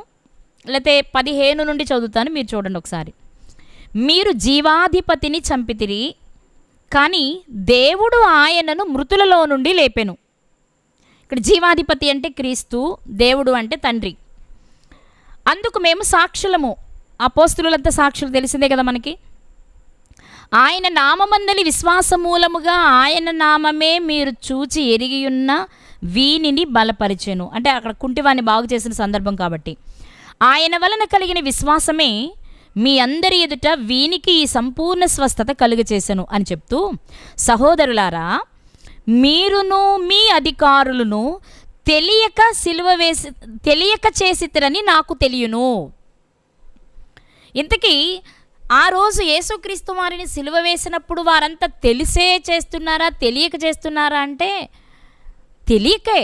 లేకపోతే 15 నుండి చదువుతాను, మీరు చూడండి ఒకసారి. మీరు జీవాధిపతిని చంపితిరి, కానీ దేవుడు ఆయనను మృతులలో నుండి లేపెను. ఇక్కడ జీవాధిపతి అంటే క్రీస్తు, దేవుడు అంటే తండ్రి. అందుకు మేము సాక్షులము. అపోస్తులంతా సాక్షులు, తెలిసిందే కదా మనకి. ఆయన నామమందని విశ్వాసమూలముగా ఆయన నామమే మీరు చూచి ఎరిగియున్న వీనిని బలపరిచెను. అంటే అక్కడ కుంటివాన్ని బాగు చేసిన సందర్భం కాబట్టి, ఆయన వలన కలిగిన విశ్వాసమే మీ అందరి ఎదుట వీనికి ఈ సంపూర్ణ స్వస్థత కలుగచేసెను అని చెప్తూ, సహోదరులారా, మీరును మీ అధికారులను తెలియక చేసిరని నాకు తెలియను. ఇంతకీ ఆ రోజు యేసుక్రీస్తు వారిని సిలువ వేసినప్పుడు వారంతా తెలిసే చేస్తున్నారా, తెలియక చేస్తున్నారా అంటే తెలియకే.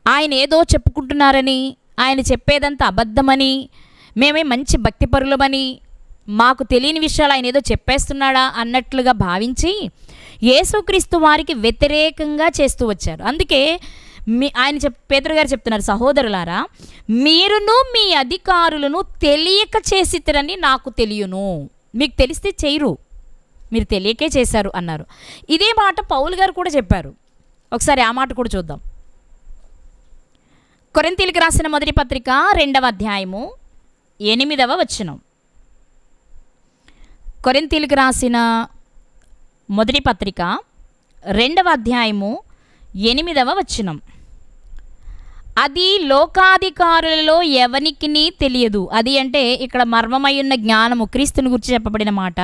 ఆయన ఏదో చెప్పుకుంటున్నారని, ఆయన చెప్పేదంతా అబద్ధమని, మేమే మంచి భక్తిపరులమని, మాకు తెలియని విషయాలు ఆయన ఏదో చెప్పేస్తున్నాడా అన్నట్లుగా భావించి యేసుక్రీస్తు వారికి వ్యతిరేకంగా చేస్తూ వచ్చారు. అందుకే పేతురు గారు చెప్తున్నారు, సహోదరులారా మీరును మీ అధికారులను తెలియక చేసిరని నాకు తెలియను. మీకు తెలిస్తే చేయరు, మీరు తెలియకే చేశారు అన్నారు. ఇదే మాట పౌలు గారు కూడా చెప్పారు. ఒకసారి ఆ మాట కూడా చూద్దాం. కొరింథీయులకు రాసిన మొదటి పత్రిక 2వ అధ్యాయము 8వ వచనం. కొరింథీయులకు రాసిన మొదటి పత్రిక 2వ అధ్యాయము 8వ వచనం. అది లోకాధికారులలో ఎవనికిని తెలియదు. అది అంటే ఇక్కడ మర్మమై ఉన్న జ్ఞానము, క్రీస్తుని గురించి చెప్పబడిన మాట.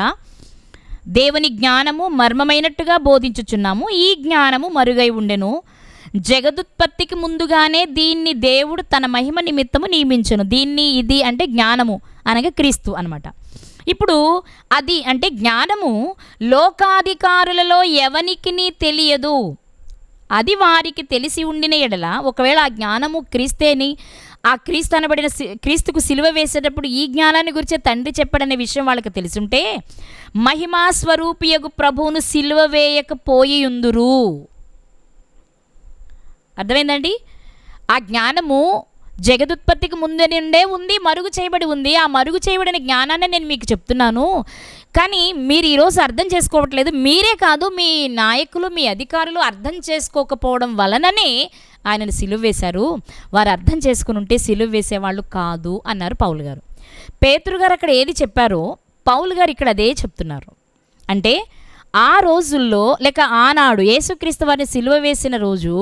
దేవుని జ్ఞానము మర్మమైనట్టుగా బోధించుచున్నాము. ఈ జ్ఞానము మరుగై ఉండెను. జగదుత్పత్తికి ముందుగానే దీన్ని దేవుడు తన మహిమ నిమిత్తము నియమించను. ఇది అంటే జ్ఞానము అనగా క్రీస్తు అనమాట. ఇప్పుడు అది అంటే జ్ఞానము లోకాధికారులలో ఎవనికిని తెలియదు. అది వారికి తెలిసి ఉండిన ఎడల, ఒకవేళ ఆ జ్ఞానము క్రీస్తేని, ఆ క్రీస్తు అనబడిన క్రీస్తుకు సిలువ వేసేటప్పుడు ఈ జ్ఞానాన్ని గురించి తండ్రి చెప్పడనే విషయం వాళ్ళకి తెలిసుంటే మహిమా స్వరూపియగు ప్రభువును సిలువ వేయకపోయి ఉందురు. అర్థమైందండి? ఆ జ్ఞానము జగదుత్పత్తికి ముందు నుండే ఉంది, మరుగు చేయబడి ఉంది. ఆ మరుగు చేయబడిన జ్ఞానాన్ని నేను మీకు చెప్తున్నాను, కానీ మీరు ఈరోజు అర్థం చేసుకోవట్లేదు. మీరే కాదు, మీ నాయకులు, మీ అధికారులు అర్థం చేసుకోకపోవడం వలననే ఆయనను సిలువ వేశారు. వారు అర్థం చేసుకుని ఉంటే సిలువ వేసేవాళ్ళు కాదు అన్నారు పౌలు గారు. పేతురు గారు అక్కడ ఏది చెప్పారో పౌలు గారు ఇక్కడ అదే చెప్తున్నారు. అంటే ఆ రోజుల్లో లేక ఆనాడు యేసుక్రీస్తు వారిని సిలువ వేసిన రోజు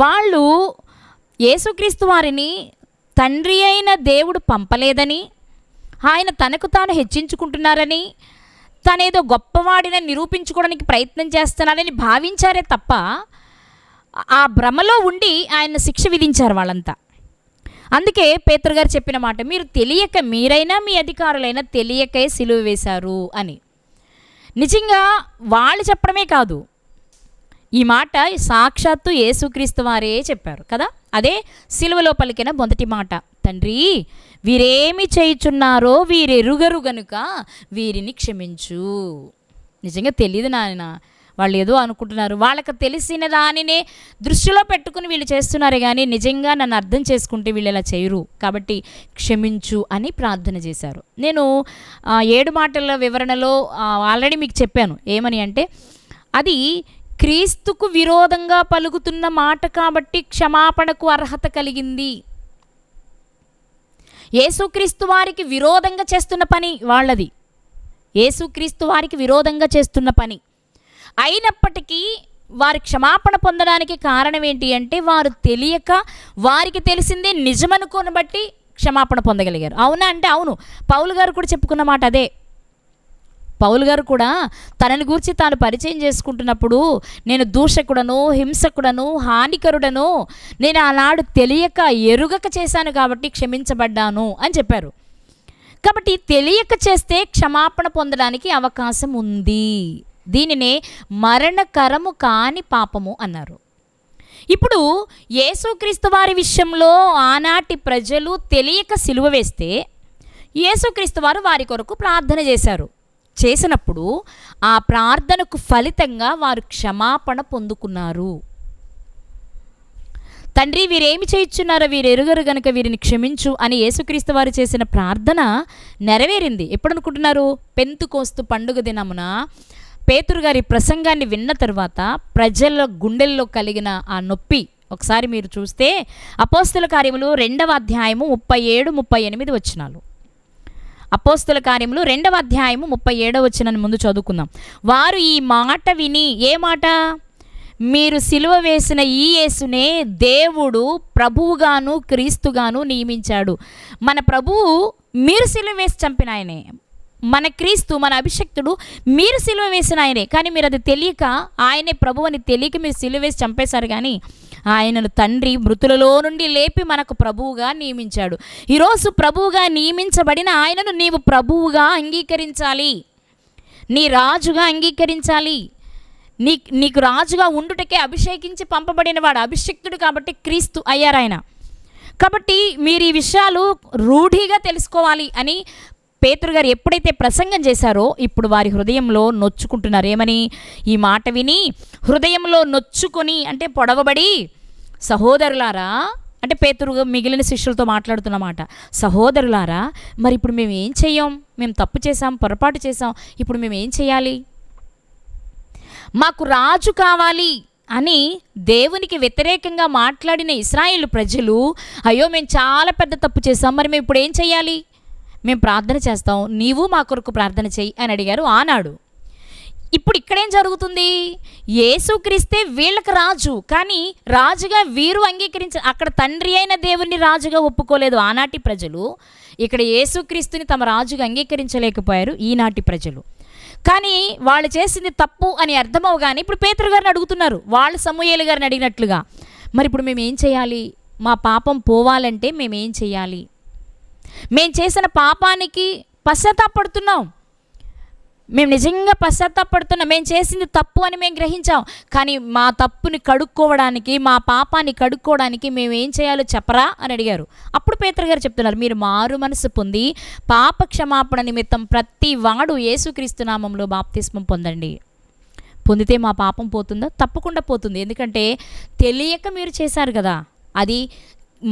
వాళ్ళు యేసుక్రీస్తు వారిని తండ్రి అయిన దేవుడు పంపలేదని, ఆయన తనకు తాను హెచ్చించుకుంటున్నారని, తనేదో గొప్పవాడిని నిరూపించుకోవడానికి ప్రయత్నం చేస్తున్నారని భావించారే తప్ప ఆ భ్రమలో ఉండి ఆయన శిక్ష విధించారు వాళ్ళంతా. అందుకే పేతురు గారు చెప్పిన మాట, మీరు తెలియక, మీరైనా మీ అధికారులైనా తెలియకే సిలువ వేశారు అని. నిజంగా వాళ్ళు చెప్పడమే కాదు, ఈ మాట సాక్షాత్తు యేసుక్రీస్తు వారే చెప్పారు కదా. అదే సిలువలో పలికిన మొదటి మాట, తండ్రి వీరేమి చేయుచున్నారో వీరెరుగరు గనుక వీరిని క్షమించు. నిజంగా తెలియదు నాయన, వాళ్ళు ఏదో అనుకుంటున్నారు, వాళ్ళకి తెలిసిన దానినే దృష్టిలో పెట్టుకుని వీళ్ళు చేస్తున్నారు, కానీ నిజంగా నన్ను అర్థం చేసుకుంటే వీళ్ళు ఇలా చేయరు, కాబట్టి క్షమించు అని ప్రార్థన చేశారు. నేను 7 మాటల వివరణలో ఆల్రెడీ మీకు చెప్పాను. ఏమని అంటే, అది క్రీస్తుకు విరోధంగా పలుకుతున్న మాట కాబట్టి క్షమాపణకు అర్హత కలిగింది. యేసుక్రీస్తు వారికి విరోధంగా చేస్తున్న పని వాళ్ళది, యేసుక్రీస్తు వారికి విరోధంగా చేస్తున్న పని అయినప్పటికీ వారి క్షమాపణ పొందడానికి కారణం ఏంటి అంటే, వారు తెలియక వారికి తెలిసిందే నిజమనుకోని బట్టి క్షమాపణ పొందగలిగారు. అవునా అంటే అవును. పౌలు గారు కూడా చెప్పుకున్న మాట అదే. పౌలు గారు కూడా తనని గురించి తాను పరిచయం చేసుకుంటున్నప్పుడు, నేను దూషకుడను, హింసకుడను, హానికరుడను, నేను ఆనాడు తెలియక ఎరుగక చేశాను కాబట్టి క్షమించబడ్డాను అని చెప్పారు. కాబట్టి తెలియక చేస్తే క్షమాపణ పొందడానికి అవకాశం ఉంది. దీనినే మరణకరము కాని పాపము అన్నారు. ఇప్పుడు యేసుక్రీస్తు వారి విషయంలో ఆనాటి ప్రజలు తెలియక సిలువ వేస్తే యేసుక్రీస్తు వారు వారి కొరకు ప్రార్థన చేశారు. చేసినప్పుడు ఆ ప్రార్థనకు ఫలితంగా వారు క్షమాపణ పొందుకున్నారు. తండ్రి వీరేమి చేయుచున్నారో వీరు ఎరుగరు గనుక వీరిని క్షమించు అని యేసుక్రీస్తు వారు చేసిన ప్రార్థన నెరవేరింది. ఎప్పుడు అనుకుంటున్నారు? పెంతుకోస్తు పండుగ దినమున పేతురు గారి ప్రసంగాన్ని విన్న తర్వాత ప్రజల గుండెల్లో కలిగిన ఆ నొప్పి ఒకసారి మీరు చూస్తే అపోస్తుల కార్యములు 2వ అధ్యాయము 37-38 వచనాలు. అపోస్తుల కార్యములు 2వ అధ్యాయము 37వ వచనాన్ని ముందు చదువుకుందాం. వారు ఈ మాట విని, ఏ మాట? మీరు సిలువ వేసిన ఈ యేసునే దేవుడు ప్రభువుగాను క్రీస్తుగాను నియమించాడు. మన ప్రభువు మీరు సిలువ వేసి చంపిన ఆయనే, మన క్రీస్తు, మన అభిషక్తుడు మీరు సిలువ వేసిన ఆయనే. కానీ మీరు అది తెలియక, ఆయనే ప్రభు అని తెలియక మీరు సిలువ వేసి చంపేశారు. కానీ ఆయనను తండ్రి మృతులలో నుండి లేపి మనకు ప్రభువుగా నియమించాడు. ఈరోజు ప్రభువుగా నియమించబడిన ఆయనను నీవు ప్రభువుగా అంగీకరించాలి, నీ రాజుగా అంగీకరించాలి. నీకు రాజుగా ఉండుటకే అభిషేకించి పంపబడిన వాడు అభిషక్తుడు కాబట్టి క్రీస్తు అయ్యారు ఆయన. కాబట్టి మీరు ఈ విషయాలు రూఢిగా తెలుసుకోవాలి అని పేతురు గారు ఎప్పుడైతే ప్రసంగం చేశారో ఇప్పుడు వారి హృదయంలో నొచ్చుకుంటున్నారు. ఏమని? ఈ మాట విని హృదయంలో నొచ్చుకొని, అంటే పొడవబడి, సహోదరులారా, అంటే పేతురు మిగిలిన శిష్యులతో మాట్లాడుతున్నమాట, సహోదరులారా, మరి ఇప్పుడు మేము ఏం చెయ్యం? మేము తప్పు చేసాం, పొరపాటు చేసాం, ఇప్పుడు మేము ఏం చేయాలి? మాకు రాజు కావాలి అని దేవునికి వ్యతిరేకంగా మాట్లాడిన ఇశ్రాయేలు ప్రజలు, అయ్యో మేము చాలా పెద్ద తప్పు చేసాం, మరి మేము ఇప్పుడు ఏం చెయ్యాలి? మేము ప్రార్థన చేస్తాం, నీవు మా కొరకు ప్రార్థన చెయ్యి అని అడిగారు ఆనాడు. ఇప్పుడు ఇక్కడేం జరుగుతుంది? యేసుక్రీస్తే వీళ్ళకి రాజు, కానీ రాజుగా వీరు అక్కడ తండ్రి అయిన దేవుని రాజుగా ఒప్పుకోలేదు ఆనాటి ప్రజలు. ఇక్కడ యేసుక్రీస్తుని తమ రాజుగా అంగీకరించలేకపోయారు ఈనాటి ప్రజలు. కానీ వాళ్ళు చేసింది తప్పు అని అర్థమవగానే ఇప్పుడు పేతురు గారిని అడుగుతున్నారు, వాళ్ళు సమూయేలు గారిని అడిగినట్లుగా, మరి ఇప్పుడు మేము ఏం చేయాలి? మా పాపం పోవాలంటే మేమేం చేయాలి? మేము చేసిన పాపానికి పశ్చాత్తాపడుతున్నాం, మేము నిజంగా పశ్చాత్తాపడుతున్నాం, మేము చేసింది తప్పు అని మేము గ్రహించాం, కానీ మా తప్పుని కడుక్కోవడానికి, మా పాపాన్ని కడుక్కోవడానికి మేము ఏం చేయాలో చెప్పరా అని అడిగారు. అప్పుడు పేతురు గారు చెప్తున్నారు, మీరు మారు మనసు పొంది పాప క్షమాపణ నిమిత్తం ప్రతి వాడు యేసుక్రీస్తు నామంలో బాప్తిస్మం పొందండి. పొందితే మా పాపం పోతుందా? తప్పకుండా పోతుంది. ఎందుకంటే తెలియక మీరు చేశారు కదా, అది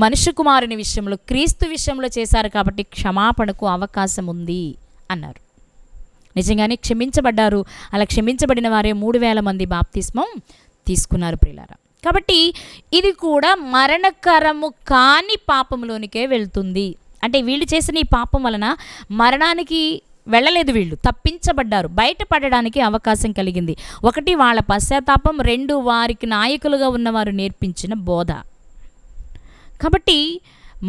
మనుష్య కుమారుని విషయంలో, క్రీస్తు విషయంలో చేశారు కాబట్టి క్షమాపణకు అవకాశం ఉంది అన్నారు. నిజంగానే క్షమించబడ్డారు. అలా క్షమించబడిన వారే 3000 మంది బాప్తిస్మం తీసుకున్నారు ప్రియులారా. కాబట్టి ఇది కూడా మరణకరము కాని పాపంలోనికే వెళ్తుంది. అంటే వీళ్ళు చేసిన ఈ పాపం వలన మరణానికి వెళ్ళలేదు, వీళ్ళు తప్పించబడ్డారు, బయటపడడానికి అవకాశం కలిగింది. 1 వాళ్ళ పశ్చాత్తాపం, 2 వారికి నాయకులుగా ఉన్నవారు నేర్పించిన బోధ. కాబట్టి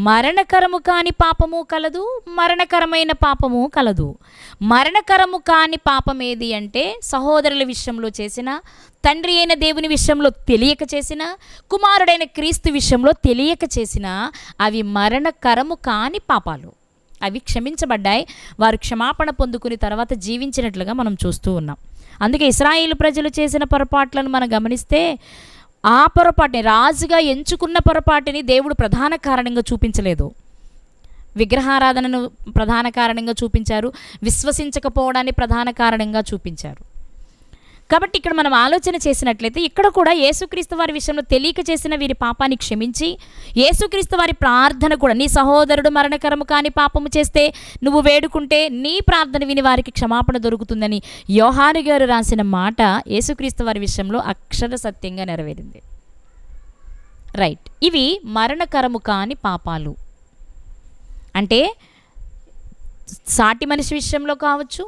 మరణకరము కాని పాపము కలదు, మరణకరమైన పాపము కలదు. మరణకరము కాని పాపం ఏది అంటే సహోదరుల విషయంలో చేసిన, తండ్రి అయిన దేవుని విషయంలో తెలియక చేసిన, కుమారుడైన క్రీస్తు విషయంలో తెలియక చేసిన, అవి మరణకరము కాని పాపాలు. అవి క్షమించబడ్డాయి, వారు క్షమాపణ పొందుకుని తర్వాత జీవించినట్లుగా మనం చూస్తూ ఉన్నాం. అందుకే ఇశ్రాయేలు ప్రజలు చేసిన పొరపాట్లను మనం గమనిస్తే ఆ పొరపాటుని, రాజుగా ఎంచుకున్న పొరపాటుని దేవుడు ప్రధాన కారణంగా చూపించలేదు. విగ్రహారాధనను ప్రధాన కారణంగా చూపించారు, విశ్వసించకపోవడాన్ని ప్రధాన కారణంగా చూపించారు. కాబట్టి ఇక్కడ మనం ఆలోచన చేసినట్లయితే ఇక్కడ కూడా యేసుక్రీస్తు వారి విషయంలో తెలియక చేసిన వీరి పాపాన్ని క్షమించి, యేసుక్రీస్తు వారి ప్రార్థన కూడా, నీ సహోదరుడు మరణకరము కాని పాపము చేస్తే నువ్వు వేడుకుంటే నీ ప్రార్థన విని వారికి క్షమాపణ దొరుకుతుందని యోహాను గారు రాసిన మాట యేసుక్రీస్తు వారి విషయంలో అక్షర సత్యంగా నెరవేరింది. రైట్. ఇవి మరణకరము కాని పాపాలు. అంటే సాటి మనిషి విషయంలో కావచ్చు,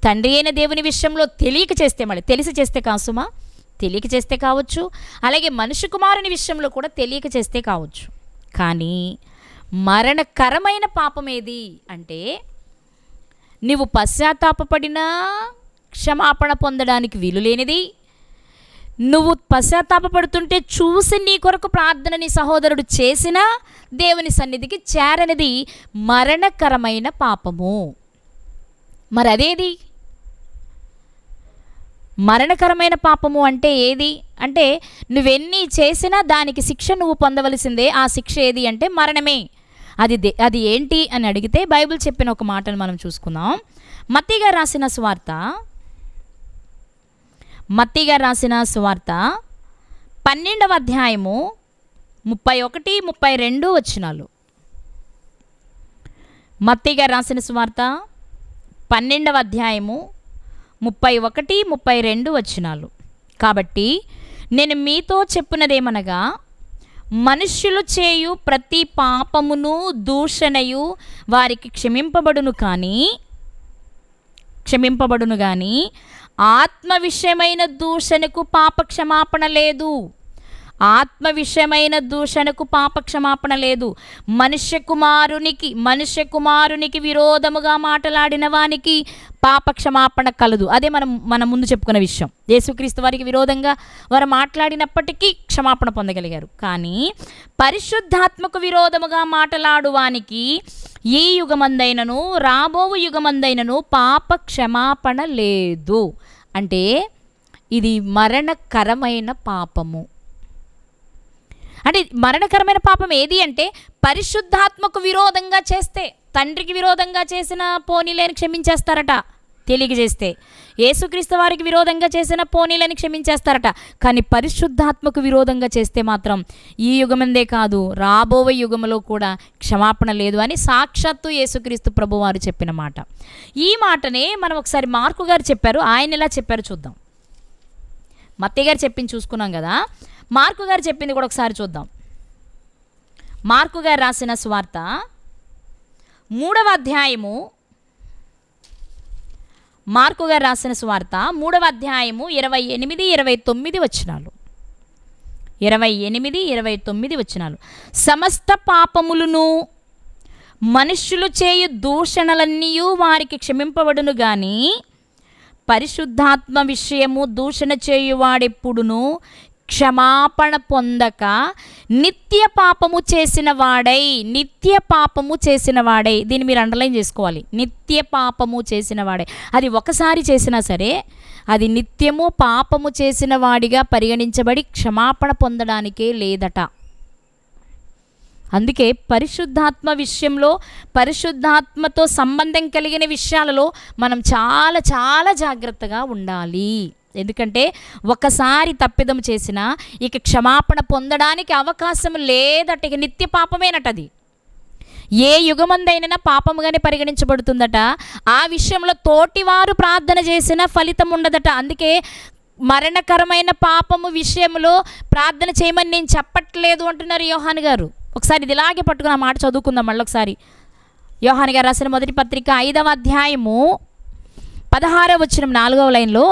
తండ్రి అయిన దేవుని విషయంలో తెలియక చేస్తే, మళ్ళీ తెలిసి చేస్తే కాసుమా, తెలియక చేస్తే కావచ్చు, అలాగే మనుష్య కుమారుని విషయంలో కూడా తెలియక చేస్తే కావచ్చు. కానీ మరణకరమైన పాపం ఏది అంటే, నువ్వు పశ్చాత్తాపపడినా క్షమాపణ పొందడానికి వీలు లేనిది, నువ్వు పశ్చాత్తాపడుతుంటే చూసి నీ కొరకు ప్రార్థన నీ సహోదరుడు చేసినా దేవుని సన్నిధికి చేరనిది మరణకరమైన పాపము. మరి అదేది? మరణకరమైన పాపము అంటే ఏది అంటే, నువ్వెన్ని చేసినా దానికి శిక్ష నువ్వు పొందవలసిందే. ఆ శిక్ష ఏది అంటే మరణమే. అది ఏంటి అని అడిగితే బైబిల్ చెప్పిన ఒక మాటను మనం చూసుకుందాం. మత్తయి గారు రాసిన సువార్త 12వ అధ్యాయము 31, 32 వచనాలు. మత్తయి గారు రాసిన సువార్త 12వ అధ్యాయము 31, 32 వచనాలు. కాబట్టి నేను మీతో చెప్పున్నదేమనగా, మనుష్యులు చేయు ప్రతి పాపమును దూషణయు వారికి క్షమింపబడును కానీ ఆత్మ విషయమైన దూషణకు పాప క్షమాపణ లేదు. ఆత్మ విషయమైన దూషణకు పాప క్షమాపణ లేదు. మనుష్య కుమారునికి విరోధముగా మాట్లాడిన వానికి పాప క్షమాపణ కలదు. అదే మనం ముందు చెప్పుకున్న విషయం. యేసుక్రీస్తు వారికి విరోధంగా వారు మాట్లాడినప్పటికీ క్షమాపణ పొందగలిగారు. కానీ పరిశుద్ధాత్మకు విరోధముగా మాట్లాడు వానికి ఈ యుగమందైనను రాబోవు యుగమందైనను పాప క్షమాపణ లేదు. అంటే ఇది మరణకరమైన పాపము. అంటే మరణకరమైన పాపం ఏది అంటే, పరిశుద్ధాత్మకు విరోధంగా చేస్తే, తండ్రికి విరోధంగా చేసిన పోనీలేని క్షమించేస్తారట, తెలియజేస్తే యేసుక్రీస్తు వారికి విరోధంగా చేసిన పోనీలని క్షమించేస్తారట. కానీ పరిశుద్ధాత్మకు విరోధంగా చేస్తే మాత్రం ఈ యుగమందే కాదు, రాబోయే యుగంలో కూడా క్షమాపణ లేదు అని సాక్షాత్తు యేసుక్రీస్తు ప్రభువారు చెప్పిన మాట. ఈ మాటనే మనం ఒకసారి మార్కు గారు చెప్పారు. ఆయన ఎలా చెప్పారు చూద్దాం. మత్తయి గారు చెప్పింది చూసుకున్నాం కదా, మార్కు గారు చెప్పింది కూడా ఒకసారి చూద్దాం. మార్కు గారు రాసిన సువార్త 3వ అధ్యాయము, మార్కు గారు రాసిన సువార్త 3వ అధ్యాయము 28, 29 వచనాలు. 28, 29 వచనాలు. సమస్త పాపములను మనుష్యులు చేయు దూషణలన్నీ వారికి క్షమింపబడును గాని పరిశుద్ధాత్మ విషయము దూషణ చేయువాడెప్పుడును క్షమాపణ పొందక నిత్య పాపము చేసిన వాడై, దీన్ని మీరు అండర్లైన్ చేసుకోవాలి. నిత్య పాపము చేసిన వాడై, అది ఒకసారి చేసినా సరే అది నిత్యము పాపము చేసిన వాడిగా పరిగణించబడి క్షమాపణ పొందడానికే లేదట. అందుకే పరిశుద్ధాత్మ విషయంలో, పరిశుద్ధాత్మతో సంబంధం కలిగిన విషయాలలో మనం చాలా చాలా జాగ్రత్తగా ఉండాలి. ఎందుకంటే ఒకసారి తప్పిదం చేసినా ఇక క్షమాపణ పొందడానికి అవకాశం లేదట. ఇక నిత్య పాపమేనటది. ఏ యుగమందైనా పాపముగానే పరిగణించబడుతుందట. ఆ విషయంలో తోటివారు ప్రార్థన చేసిన ఫలితం ఉండదట. అందుకే మరణకరమైన పాపము విషయంలో ప్రార్థన చేయమని నేను చెప్పట్లేదు అంటున్నారు యోహాను గారు. ఒకసారి ఇది ఇలాగే పట్టుకుని ఆ మాట చదువుకుందాం మళ్ళొకసారి. యోహాను గారు రాసిన మొదటి పత్రిక 5వ అధ్యాయము 16వ వచనం 4వ లైన్లో,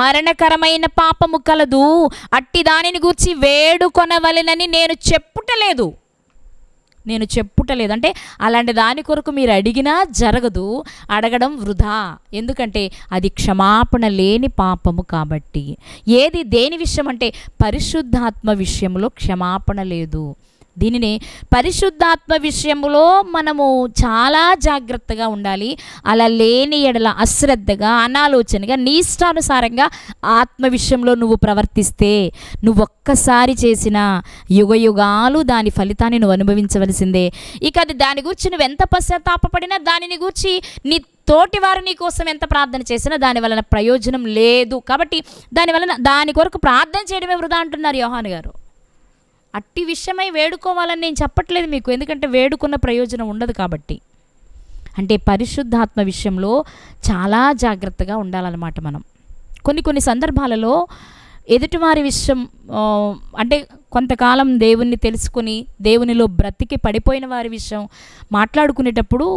మరణకరమైన పాపము కలదు, అట్టి దానిని గూర్చి వేడుకొనవలెనని నేను చెప్పుటలేదు అంటే అలాంటి దాని కొరకు మీరు అడిగినా జరగదు, అడగడం వృధా. ఎందుకంటే అది క్షమాపణ లేని పాపము కాబట్టి. దేని విషయం అంటే పరిశుద్ధాత్మ విషయంలో క్షమాపణ లేదు. దీనిని పరిశుద్ధాత్మ విషయంలో మనము చాలా జాగ్రత్తగా ఉండాలి. అలా లేని ఎడల అశ్రద్ధగా, అనాలోచనగా, నీ ఇష్టానుసారంగా ఆత్మ విషయంలో నువ్వు ప్రవర్తిస్తే నువ్వు ఒక్కసారి చేసిన యుగాలు దాని ఫలితాన్ని నువ్వు అనుభవించవలసిందే. ఇక అది దాని గురించి నువ్వు ఎంత పశ్చాత్తాపడినా, దానిని గురించి నీ తోటివారు నీ కోసం ఎంత ప్రార్థన చేసినా దాని వలన ప్రయోజనం లేదు. కాబట్టి దాని కొరకు ప్రార్థన చేయడమే వృధా అంటున్నారు యోహాను గారు. అట్టి విషయమై వేడుకోవాలని నేను చెప్పట్లేదు మీకు, ఎందుకంటే వేడుకున్న ప్రయోజనం ఉండదు కాబట్టి. అంటే పరిశుద్ధాత్మ విషయంలో చాలా జాగ్రత్తగా ఉండాలన్నమాట మనం. కొన్ని సందర్భాలలో ఎదుటివారి విషయం అంటే కొంతకాలం దేవుణ్ణి తెలుసుకుని దేవునిలో బ్రతికి పడిపోయిన వారి విషయం మాట్లాడుకునేటప్పుడు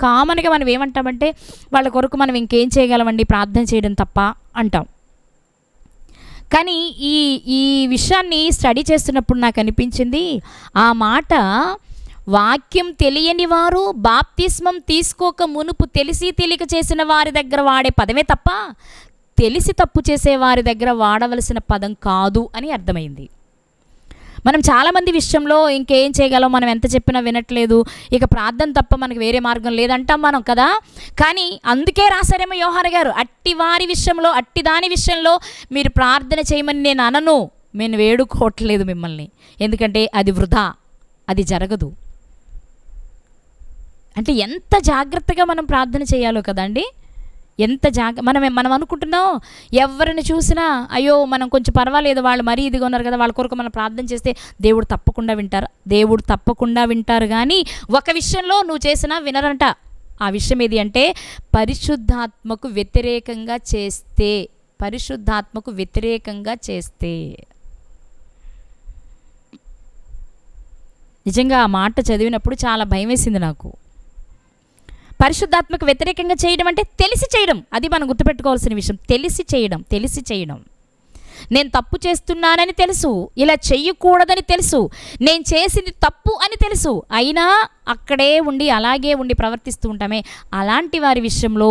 కామన్గా మనం ఏమంటామంటే వాళ్ళ కొరకు మనం ఇంకేం చేయగలమండి, ప్రార్థన చేయడం తప్ప అంటాం. కానీ ఈ విషయాన్ని స్టడీ చేస్తున్నప్పుడు నాకు అనిపించింది, ఆ మాట వాక్యం తెలియని వారు బాప్తిస్మం తీసుకోక మునుపు తెలిసి తెలియక చేసిన వారి దగ్గర వాడే పదమే తప్ప తెలిసి తప్పు చేసే వారి దగ్గర వాడవలసిన పదం కాదు అని అర్థమైంది. మనం చాలామంది విషయంలో ఇంకేం చేయగలం, మనం ఎంత చెప్పినా వినట్లేదు, ఇక ప్రార్థన తప్ప మనకు వేరే మార్గం లేదంటాం మనం కదా. కానీ అందుకే రాశారేమో యోహాను గారు, అట్టి వారి విషయంలో, అట్టి దాని విషయంలో మీరు ప్రార్థన చేయమని నేను అనను, నేను వేడుకోవట్లేదు మిమ్మల్ని, ఎందుకంటే అది వృధా, అది జరగదు. అంటే ఎంత జాగ్రత్తగా మనం ప్రార్థన చేయాలో కదండి. ఎంత మనం అనుకుంటున్నాం, ఎవరిని చూసినా అయ్యో మనం కొంచెం పర్వాలేదు, వాళ్ళు మరీ ఇదిగా ఉన్నారు కదా, వాళ్ళ కొరకు మనం ప్రార్థన చేస్తే దేవుడు తప్పకుండా వింటారు. కానీ ఒక విషయంలో నువ్వు చేసినా వినరంట. ఆ విషయం ఏది అంటే పరిశుద్ధాత్మకు వ్యతిరేకంగా చేస్తే. నిజంగా ఆ మాట చదివినప్పుడు చాలా భయం వేసింది నాకు. పరిశుద్ధాత్మకు వ్యతిరేకంగా చేయడం అంటే తెలిసి చేయడం, అది మనం గుర్తుపెట్టుకోవాల్సిన విషయం. తెలిసి చేయడం. నేను తప్పు చేస్తున్నానని తెలుసు, ఇలా చెయ్యకూడదని తెలుసు, నేను చేసింది తప్పు అని తెలుసు, అయినా అక్కడే ఉండి అలాగే ఉండి ప్రవర్తిస్తూ ఉంటామే, అలాంటి వారి విషయంలో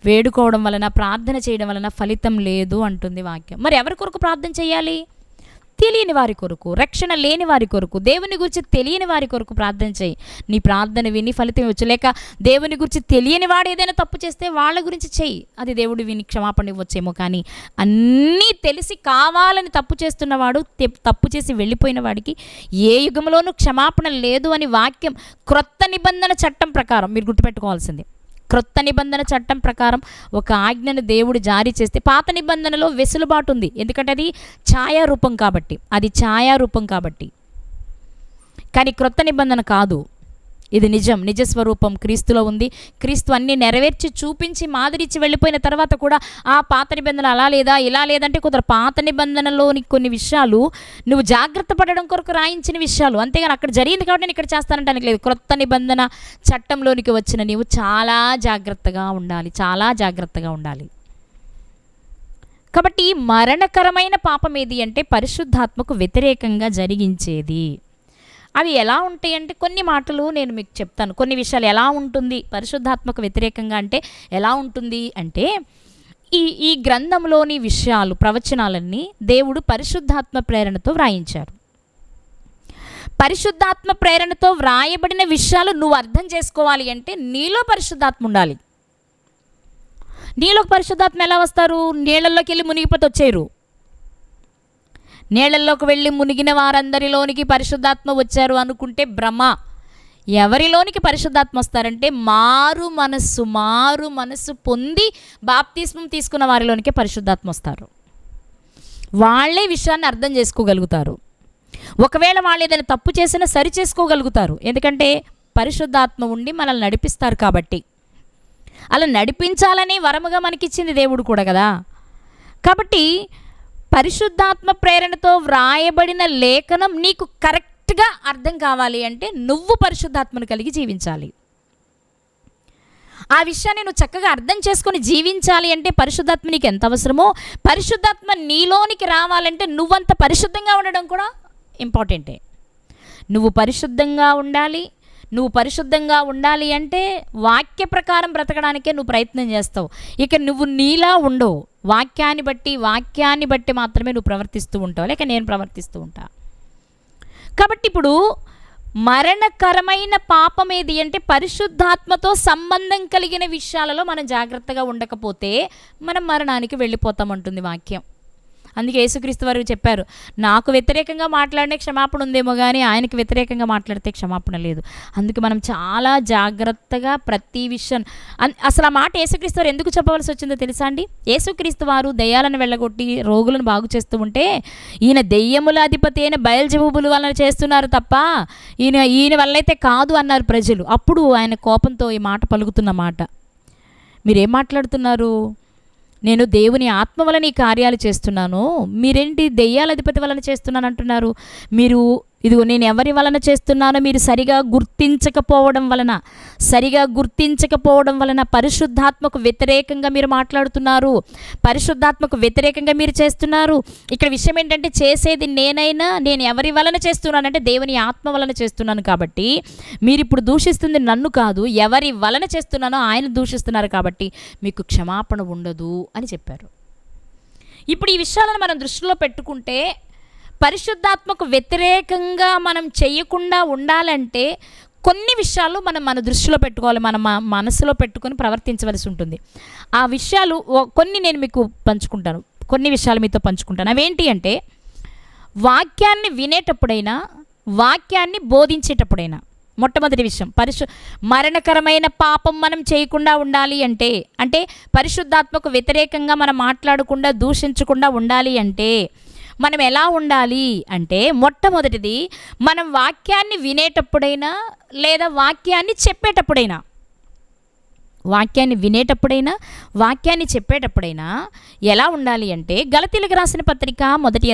వేడుకోవడం వలన, ప్రార్థన చేయడం వలన ఫలితం లేదు అంటుంది వాక్యం. మరి ఎవరి కొరకు ప్రార్థన చేయాలి? తెలియని వారి కొరకు, రక్షణ లేని వారి కొరకు, దేవుని గురించి తెలియని వారి కొరకు ప్రార్థన చేయి. నీ ప్రార్థన విని ఫలితం ఇవ్వచ్చు. లేక దేవుని గురించి తెలియని వాడు ఏదైనా తప్పు చేస్తే వాళ్ళ గురించి చెయ్యి, అది దేవుడు విని క్షమాపణ ఇవ్వచ్చేమో. కానీ అన్నీ తెలిసి కావాలని తప్పు చేస్తున్నవాడు, తప్పు చేసి వెళ్ళిపోయిన వాడికి ఏ యుగంలోనూ క్షమాపణ లేదు అని వాక్యం క్రొత్త నిబంధన చట్టం ప్రకారం మీరు గుర్తుపెట్టుకోవాల్సింది. క్రొత్త నిబంధన చట్టం ప్రకారం ఒక ఆజ్ఞను దేవుడు జారీ చేస్తే, పాత నిబంధనలో వెసులుబాటు ఉంది, ఎందుకంటే అది ఛాయారూపం కాబట్టి. కానీ క్రొత్త నిబంధన కాదు, ఇది నిజస్వరూపం క్రీస్తులో ఉంది. క్రీస్తు అన్నీ నెరవేర్చి చూపించి మాదిరిచ్చి వెళ్ళిపోయిన తర్వాత కూడా ఆ పాత నిబంధన అలా లేదా ఇలా లేదంటే కుదర. పాత నిబంధనలోని కొన్ని విషయాలు నువ్వు జాగ్రత్త పడడం కొరకు రాయించిన విషయాలు, అంతేగాని అక్కడ జరిగింది కాబట్టి నేను ఇక్కడ చేస్తానంటానికి లేదు. క్రొత్త నిబంధన చట్టంలోనికి వచ్చిన నీవు చాలా జాగ్రత్తగా ఉండాలి. కాబట్టి మరణకరమైన పాపం ఏది అంటే పరిశుద్ధాత్మకు వ్యతిరేకంగా జరిగించేది. అవి ఎలా ఉంటాయి అంటే కొన్ని మాటలు నేను మీకు చెప్తాను. కొన్ని విషయాలు ఎలా ఉంటుంది పరిశుద్ధాత్మకు వ్యతిరేకంగా అంటే ఎలా ఉంటుంది అంటే, ఈ గ్రంథంలోని విషయాలు, ప్రవచనాలన్నీ దేవుడు పరిశుద్ధాత్మ ప్రేరణతో వ్రాయించారు. పరిశుద్ధాత్మ ప్రేరణతో వ్రాయబడిన విషయాలు నువ్వు అర్థం చేసుకోవాలి అంటే నీలో పరిశుద్ధాత్మ ఉండాలి. నీలోకి పరిశుద్ధాత్మ ఎలా వస్తారు? నీళ్ళల్లోకి వెళ్ళి మునిగిపోతే వచ్చేరు. నీళ్ళల్లోకి వెళ్ళి మునిగిన వారందరిలోనికి పరిశుద్ధాత్మ వచ్చారు అనుకుంటే భ్రమ. ఎవరిలోనికి పరిశుద్ధాత్మ వస్తారంటే మారు మనస్సు పొంది బాప్తిస్మం తీసుకున్న వారిలోనికి పరిశుద్ధాత్మ వస్తారు. వాళ్ళే విషయాన్ని అర్థం చేసుకోగలుగుతారు. ఒకవేళ వాళ్ళు ఏదైనా తప్పు చేసినా సరి చేసుకోగలుగుతారు, ఎందుకంటే పరిశుద్ధాత్మ ఉండి మనల్ని నడిపిస్తారు కాబట్టి. అలా నడిపించాలని వరముగా మనకిచ్చింది దేవుడు కూడా కదా. కాబట్టి పరిశుద్ధాత్మ ప్రేరణతో వ్రాయబడిన లేఖనం నీకు కరెక్ట్గా అర్థం కావాలి అంటే నువ్వు పరిశుద్ధాత్మను కలిగి జీవించాలి. ఆ విషయాన్ని నువ్వు చక్కగా అర్థం చేసుకొని జీవించాలి అంటే పరిశుద్ధాత్మ నీకు ఎంత అవసరమో, పరిశుద్ధాత్మ నీలోనికి రావాలంటే నువ్వంత పరిశుద్ధంగా ఉండడం కూడా ఇంపార్టెంటే. నువ్వు పరిశుద్ధంగా ఉండాలి అంటే వాక్య ప్రకారం బ్రతకడానికే నువ్వు ప్రయత్నం చేస్తావు. ఇక నువ్వు నీలా ఉండవు, వాక్యాన్ని బట్టి మాత్రమే నువ్వు ప్రవర్తిస్తూ ఉంటావు, లేక నేను ప్రవర్తిస్తూ ఉంటా. కాబట్టి ఇప్పుడు మరణకరమైన పాపం ఏది అంటే పరిశుద్ధాత్మతో సంబంధం కలిగిన విషయాలలో మనం జాగ్రత్తగా ఉండకపోతే మనం మరణానికి వెళ్ళిపోతామంటుంది వాక్యం. అందుకే యేసుక్రీస్తు వారు చెప్పారు, నాకు వ్యతిరేకంగా మాట్లాడినే క్షమాపణ ఉందేమో కానీ ఆయనకి వ్యతిరేకంగా మాట్లాడితే క్షమాపణ లేదు. అందుకే మనం చాలా జాగ్రత్తగా ప్రతి విషయం. అసలు ఆ మాట యేసుక్రీస్తు వారు ఎందుకు చెప్పవలసి వచ్చిందో తెలుసా అండి? యేసుక్రీస్తు వారు దెయ్యాలను వెళ్ళగొట్టి రోగులను బాగు చేస్తూ ఉంటే ఈయన దెయ్యముల అధిపతి అయిన బయల్జెబూబుల వలన చేస్తున్నారు తప్ప ఈయన వల్లైతే కాదు అన్నారు ప్రజలు. అప్పుడు ఆయన కోపంతో ఈ మాట పలుకుతున్న మాట, మీరేం మాట్లాడుతున్నారు? నేను దేవుని ఆత్మ వలన ఈ కార్యాలు చేస్తున్నాను, మీరేంటి దెయ్యాల అధిపతి వలన చేస్తున్నాను అంటున్నారు? మీరు ఇదిగో నేను ఎవరి వలన చేస్తున్నానో మీరు సరిగా గుర్తించకపోవడం వలన పరిశుద్ధాత్మకు వ్యతిరేకంగా మీరు మాట్లాడుతున్నారు, పరిశుద్ధాత్మకు వ్యతిరేకంగా మీరు చేస్తున్నారు. ఇక్కడ విషయం ఏంటంటే చేసేది నేను ఎవరి వలన చేస్తున్నానంటే దేవుని ఆత్మ వలన చేస్తున్నాను. కాబట్టి మీరు ఇప్పుడు దూషిస్తుంది నన్ను కాదు, ఎవరి వలన చేస్తున్నానో ఆయన దూషిస్తున్నారు, కాబట్టి మీకు క్షమాపణ ఉండదు అని చెప్పారు. ఇప్పుడు ఈ విషయాలను మనం దృష్టిలో పెట్టుకుంటే పరిశుద్ధాత్మకు వ్యతిరేకంగా మనం చేయకుండా ఉండాలంటే కొన్ని విషయాలు మనం మన దృష్టిలో పెట్టుకోవాలి, మన మనసులో పెట్టుకొని ప్రవర్తించవలసి ఉంటుంది. ఆ విషయాలు కొన్ని నేను మీకు పంచుకుంటాను, కొన్ని విషయాలు మీతో పంచుకుంటాను. అవేంటి అంటే వాక్యాన్ని వినేటప్పుడైనా, వాక్యాన్ని బోధించేటప్పుడైనా. మొట్టమొదటి విషయం, మరణకరమైన పాపం మనం చేయకుండా ఉండాలి అంటే పరిశుద్ధాత్మకు వ్యతిరేకంగా మనం మాట్లాడకుండా దూషించకుండా ఉండాలి అంటే మనం ఎలా ఉండాలి అంటే, మొట్టమొదటిది మనం వాక్యాన్ని వినేటప్పుడైనా లేదా వాక్యాన్ని చెప్పేటప్పుడైనా, వాక్యాన్ని చెప్పేటప్పుడైనా ఎలా ఉండాలి అంటే గలతీలకు రాసిన పత్రిక మొదటి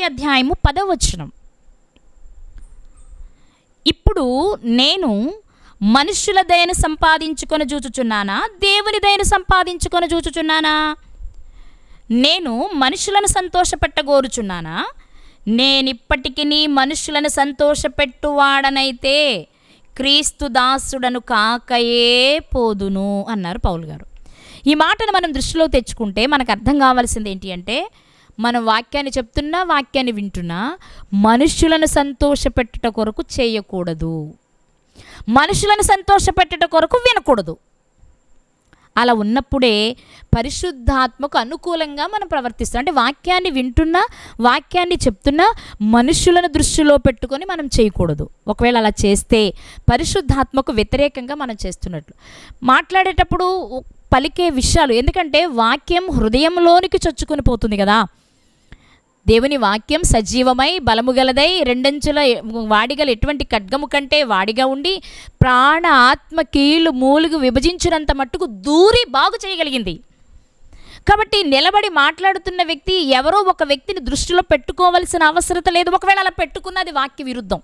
అధ్యాయము 10వ వచనం. ఇప్పుడు నేను మనుష్యుల దయను సంపాదించుకొని చూచుచున్నానా, దేవుని దయను సంపాదించుకొని చూచుచున్నానా? నేను మనుషులను సంతోషపెట్టగోరుచున్నానా? నేనిప్పటికీ మనుషులను సంతోషపెట్టువాడనైతే క్రీస్తు దాసుడను కాకయే పోదును అన్నారు పౌలు గారు. ఈ మాటను మనం దృష్టిలో తెచ్చుకుంటే మనకు అర్థం కావాల్సింది ఏంటి అంటే, మనం వాక్యాన్ని చెప్తున్నా, వాక్యాన్ని వింటున్నా మనుష్యులను సంతోషపెట్టుట కొరకు చేయకూడదు, మనుషులను సంతోషపెట్టుట కొరకు వినకూడదు. అలా ఉన్నప్పుడే పరిశుద్ధాత్మకు అనుకూలంగా మనం ప్రవర్తిస్తాం. అంటే వాక్యాన్ని వింటున్నా, వాక్యాన్ని చెప్తున్నా మనుషులను దృష్టిలో పెట్టుకొని మనం చేయకూడదు. ఒకవేళ అలా చేస్తే పరిశుద్ధాత్మకు వ్యతిరేకంగా మనం చేస్తున్నట్లు. మాట్లాడేటప్పుడు పలికే విషయాలు, ఎందుకంటే వాక్యం హృదయంలోనికి చొచ్చుకొని పోతుంది కదా. దేవుని వాక్యం సజీవమై బలము గలదై రెండంచుల వాడిగల ఎటువంటి ఖడ్గము కంటే వాడిగా ఉండి ప్రాణ ఆత్మ కీళ్ళు మూలుగు విభజించినంత మట్టుకు దూరి బాగు చేయగలిగింది. కాబట్టి నిలబడి మాట్లాడుతున్న వ్యక్తి ఎవరో ఒక వ్యక్తిని దృష్టిలో పెట్టుకోవాల్సిన అవసరం లేదు. ఒకవేళ అలా పెట్టుకున్నది వాక్య విరుద్ధం.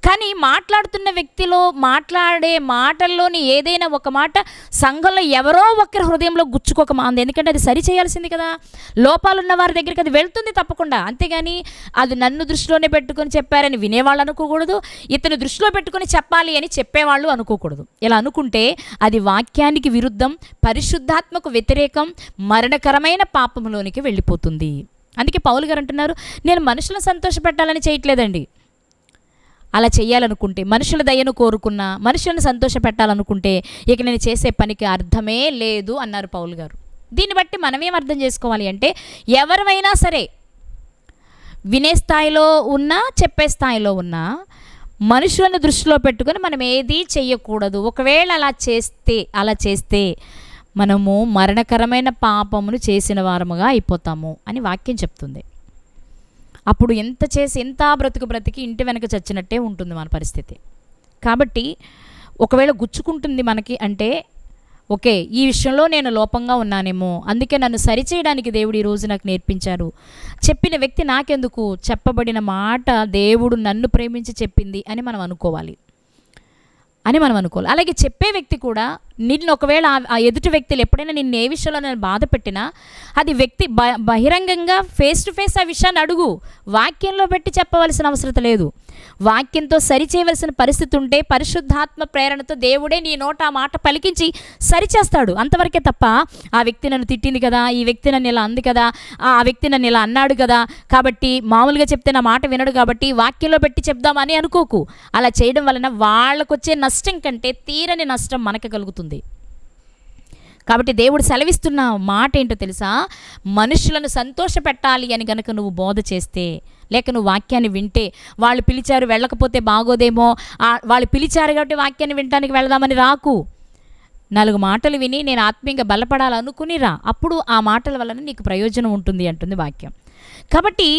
కానీ మాట్లాడుతున్న వ్యక్తిలో మాట్లాడే మాటల్లోని ఏదైనా ఒక మాట సంఘంలో ఎవరో ఒకరి హృదయంలో గుచ్చుకోక మాంది. ఎందుకంటే అది సరి చేయాల్సింది కదా. లోపాలున్న వారి దగ్గరికి అది వెళ్తుంది తప్పకుండా. అంతేగాని అది నన్ను దృష్టిలోనే పెట్టుకొని చెప్పారని వినేవాళ్ళు అనుకోకూడదు, ఇతను దృష్టిలో పెట్టుకొని చెప్పాలి అని చెప్పేవాళ్ళు అనుకోకూడదు. ఇలా అనుకుంటే అది వాక్యానికి విరుద్ధం, పరిశుద్ధాత్మకు వ్యతిరేకం, మరణకరమైన పాపంలోనికి వెళ్ళిపోతుంది. అందుకే పౌలు గారు అంటున్నారు, నేను మనుషులను సంతోషపెట్టాలని చేయట్లేదండి. అలా చేయాలనుకుంటే, మనుషుల దయను కోరుకున్నా, మనుషులను సంతోషపెట్టాలనుకుంటే ఇక నేను చేసే పనికి అర్థమే లేదు అన్నారు పౌలు గారు. దీన్ని బట్టి మనమేం అర్థం చేసుకోవాలి అంటే, ఎవరైనా సరే వినే స్థాయిలో ఉన్నా, చెప్పే స్థాయిలో ఉన్నా మనుషులను దృష్టిలో పెట్టుకొని మనం ఏదీ చెయ్యకూడదు. ఒకవేళ అలా చేస్తే మనము మరణకరమైన పాపమును చేసిన వారముగా అయిపోతాము అని వాక్యం చెప్తుంది. అప్పుడు ఎంత బ్రతికి ఇంటి వెనక చచ్చినట్టే ఉంటుంది మన పరిస్థితి. కాబట్టి ఒకవేళ గుచ్చుకుంటుంది మనకి అంటే, ఓకే, ఈ విషయంలో నేను లోపంగా ఉన్నానేమో, అందుకే నన్ను సరిచేయడానికి దేవుడు ఈరోజు నాకు నేర్పించారు. చెప్పిన వ్యక్తి నాకెందుకు, చెప్పబడిన మాట దేవుడు నన్ను ప్రేమించి చెప్పింది అని మనం అనుకోవాలి. అలాగే చెప్పే వ్యక్తి కూడా నిన్ను ఒకవేళ ఆ ఎదుటి వ్యక్తులు ఎప్పుడైనా నిన్ను ఏ విషయంలో నేను బాధ పెట్టినా అది వ్యక్తి బహిరంగంగా ఫేస్ టు ఫేస్ ఆ విషయాన్ని అడుగు. వాక్యంలో పెట్టి చెప్పవలసిన అవసరం లేదు. వాక్యంతో సరిచేయవలసిన పరిస్థితి ఉంటే పరిశుద్ధాత్మ ప్రేరణతో దేవుడే నీ నోట ఆ మాట పలికించి సరిచేస్తాడు. అంతవరకే తప్ప ఆ వ్యక్తి నన్ను తిట్టింది కదా, ఈ వ్యక్తి నన్ను ఇలా అంది కదా, ఆ వ్యక్తి నన్ను ఇలా అన్నాడు కదా, కాబట్టి మామూలుగా చెప్తే నా మాట వినడు కాబట్టి వాక్యంలో పెట్టి చెప్దామని అనుకోకు. అలా చేయడం వలన వాళ్ళకు వచ్చే నష్టం కంటే తీరని నష్టం మనకు కలుగుతుంది. కాబట్టి దేవుడు సెలవిస్తున్న మాట ఏంటో తెలుసా, మనుషులను సంతోషపెట్టాలి అని గనక నువ్వు బోధ చేస్తే, లేక నువ్వు వాక్యాన్ని వింటే, వాళ్ళు పిలిచారు వెళ్ళకపోతే బాగోదేమో, వాళ్ళు పిలిచారు కాబట్టి వాక్యాన్ని వినడానికి వెళదామని రాకు. 4 మాటలు విని నేను ఆత్మీయంగా బలపడాలనుకుని రా. అప్పుడు ఆ మాటల వలన నీకు ప్రయోజనం ఉంటుంది అంటుంది వాక్యం. కాబట్టి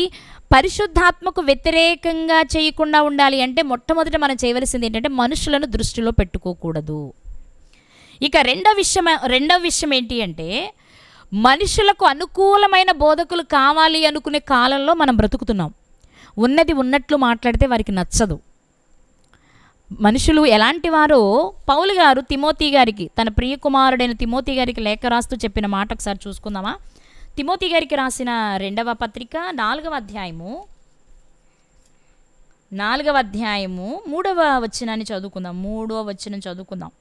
పరిశుద్ధాత్మకు వ్యతిరేకంగా చేయకుండా ఉండాలి అంటే మొట్టమొదట మనం చేయవలసింది ఏంటంటే మనుషులను దృష్టిలో పెట్టుకోకూడదు. ఇక రెండవ విషయం ఏంటి అంటే, మనుషులకు అనుకూలమైన బోధకులు కావాలి అనుకునే కాలంలో మనం బ్రతుకుతున్నాం. ఉన్నది ఉన్నట్లు మాట్లాడితే వారికి నచ్చదు. మనుషులు ఎలాంటి వారో పౌలు గారు తిమోతి గారికి, తన ప్రియ కుమారుడైన తిమోతి గారికి లేఖ రాస్తూ చెప్పిన మాట ఒకసారి చూసుకుందామా. తిమోతి గారికి రాసిన 2వ పత్రిక 4వ అధ్యాయము 3వ వచనాన్ని చదువుకుందాం. 3వ వచనం చదువుకుందాం.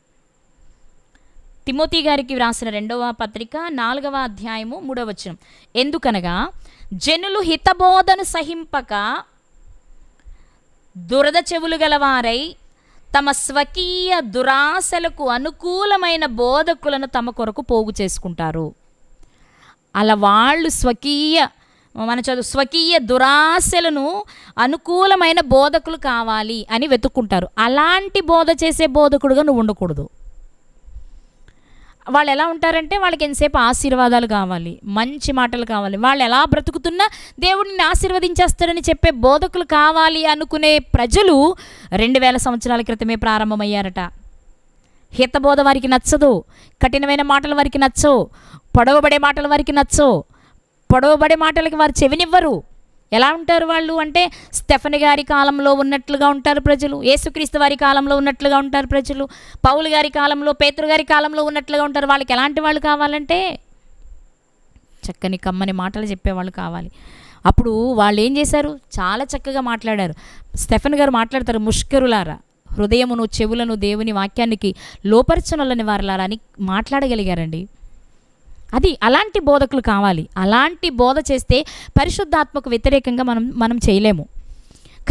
తిమోతి గారికి రాసిన 2వ పత్రిక 4వ అధ్యాయము 3వ వచనం. ఎందుకనగా జనులు హితబోధను సహింపక దురద చెవులు గలవారై తమ స్వకీయ దురాశలకు అనుకూలమైన బోధకులను తమ కొరకు పోగు చేసుకుంటారు. అలా వాళ్ళు స్వకీయ దురాశలను అనుకూలమైన బోధకులు కావాలి అని వెతుక్కుంటారు. అలాంటి బోధ చేసే బోధకుడుగా నువ్వు ఉండకూడదు. వాళ్ళు ఎలా ఉంటారంటే, వాళ్ళకి ఎంతసేపు ఆశీర్వాదాలు కావాలి, మంచి మాటలు కావాలి, వాళ్ళు ఎలా బ్రతుకుతున్నా దేవుడిని ఆశీర్వదించేస్తాడని చెప్పే బోధకులు కావాలి అనుకునే ప్రజలు 2000 సంవత్సరాల క్రితమే ప్రారంభమయ్యారట. హితబోధ వారికి నచ్చదు, కఠినమైన మాటలు వారికి నచ్చవు, పొడవబడే మాటలు వారికి నచ్చవు, పొడవబడే మాటలకి వారు చెవినివ్వరు. ఎలా ఉంటారు వాళ్ళు అంటే, స్టెఫెను గారి కాలంలో ఉన్నట్లుగా ఉంటారు ప్రజలు, యేసుక్రీస్తు వారి కాలంలో ఉన్నట్లుగా ఉంటారు ప్రజలు, పౌలు గారి కాలంలో, పేతురు గారి కాలంలో ఉన్నట్లుగా ఉంటారు. వాళ్ళకి ఎలాంటి వాళ్ళు కావాలంటే చక్కని కమ్మని మాటలు చెప్పేవాళ్ళు కావాలి. అప్పుడు వాళ్ళు ఏం చేశారు, చాలా చక్కగా మాట్లాడారు. స్టెఫెను గారు మాట్లాడతారు, ముష్కరులారా, హృదయమును చెవులను దేవుని వాక్యానికి లోపరచనొల్లని వారలారా అని మాట్లాడగలిగారండి. అది అలాంటి బోధకులు కావాలి. అలాంటి బోధ చేస్తే పరిశుద్ధాత్మకు వ్యతిరేకంగా మనం చేయలేము.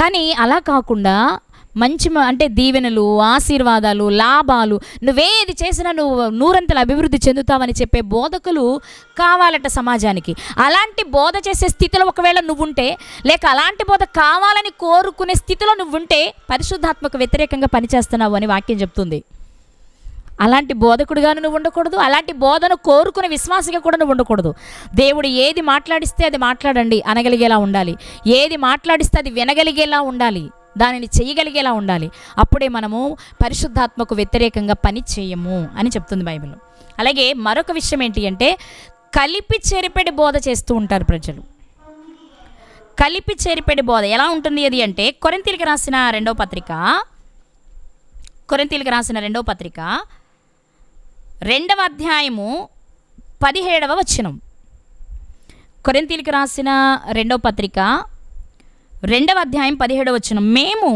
కానీ అలా కాకుండా అంటే దీవెనలు, ఆశీర్వాదాలు, లాభాలు, నువ్వేది చేసినా నువ్వు నూరంతల అభివృద్ధి చెందుతావని చెప్పే బోధకులు కావాలట సమాజానికి. అలాంటి బోధ చేసే స్థితిలో ఒకవేళ నువ్వుంటే, లేక అలాంటి బోధ కావాలని కోరుకునే స్థితిలో నువ్వుంటే పరిశుద్ధాత్మకు వ్యతిరేకంగా పనిచేస్తున్నావు అని వాక్యం చెప్తుంది. అలాంటి బోధకుడుగాను నువ్వు ఉండకూడదు, అలాంటి బోధను కోరుకునే విశ్వాసిగా కూడా నువ్వు ఉండకూడదు. దేవుడు ఏది మాట్లాడిస్తే అది మాట్లాడండి అనగలిగేలా ఉండాలి. ఏది మాట్లాడిస్తే అది వినగలిగేలా ఉండాలి, దానిని చేయగలిగేలా ఉండాలి. అప్పుడే మనము పరిశుద్ధాత్మకు వ్యతిరేకంగా పని చేయము అని చెప్తుంది బైబిల్. అలాగే మరొక విషయం ఏంటి అంటే, కలిపి చెరిపెడి బోధ చేస్తూ ఉంటారు ప్రజలు. కలిపి చెరిపెడి బోధ ఎలా ఉంటుంది అది అంటే, కొరింథీయులకు రాసిన రెండవ పత్రిక 2వ అధ్యాయము 17వ వచనం. కొరింథీయులకు రాసిన 2వ పత్రిక 2వ అధ్యాయం 17వ వచనం. మేము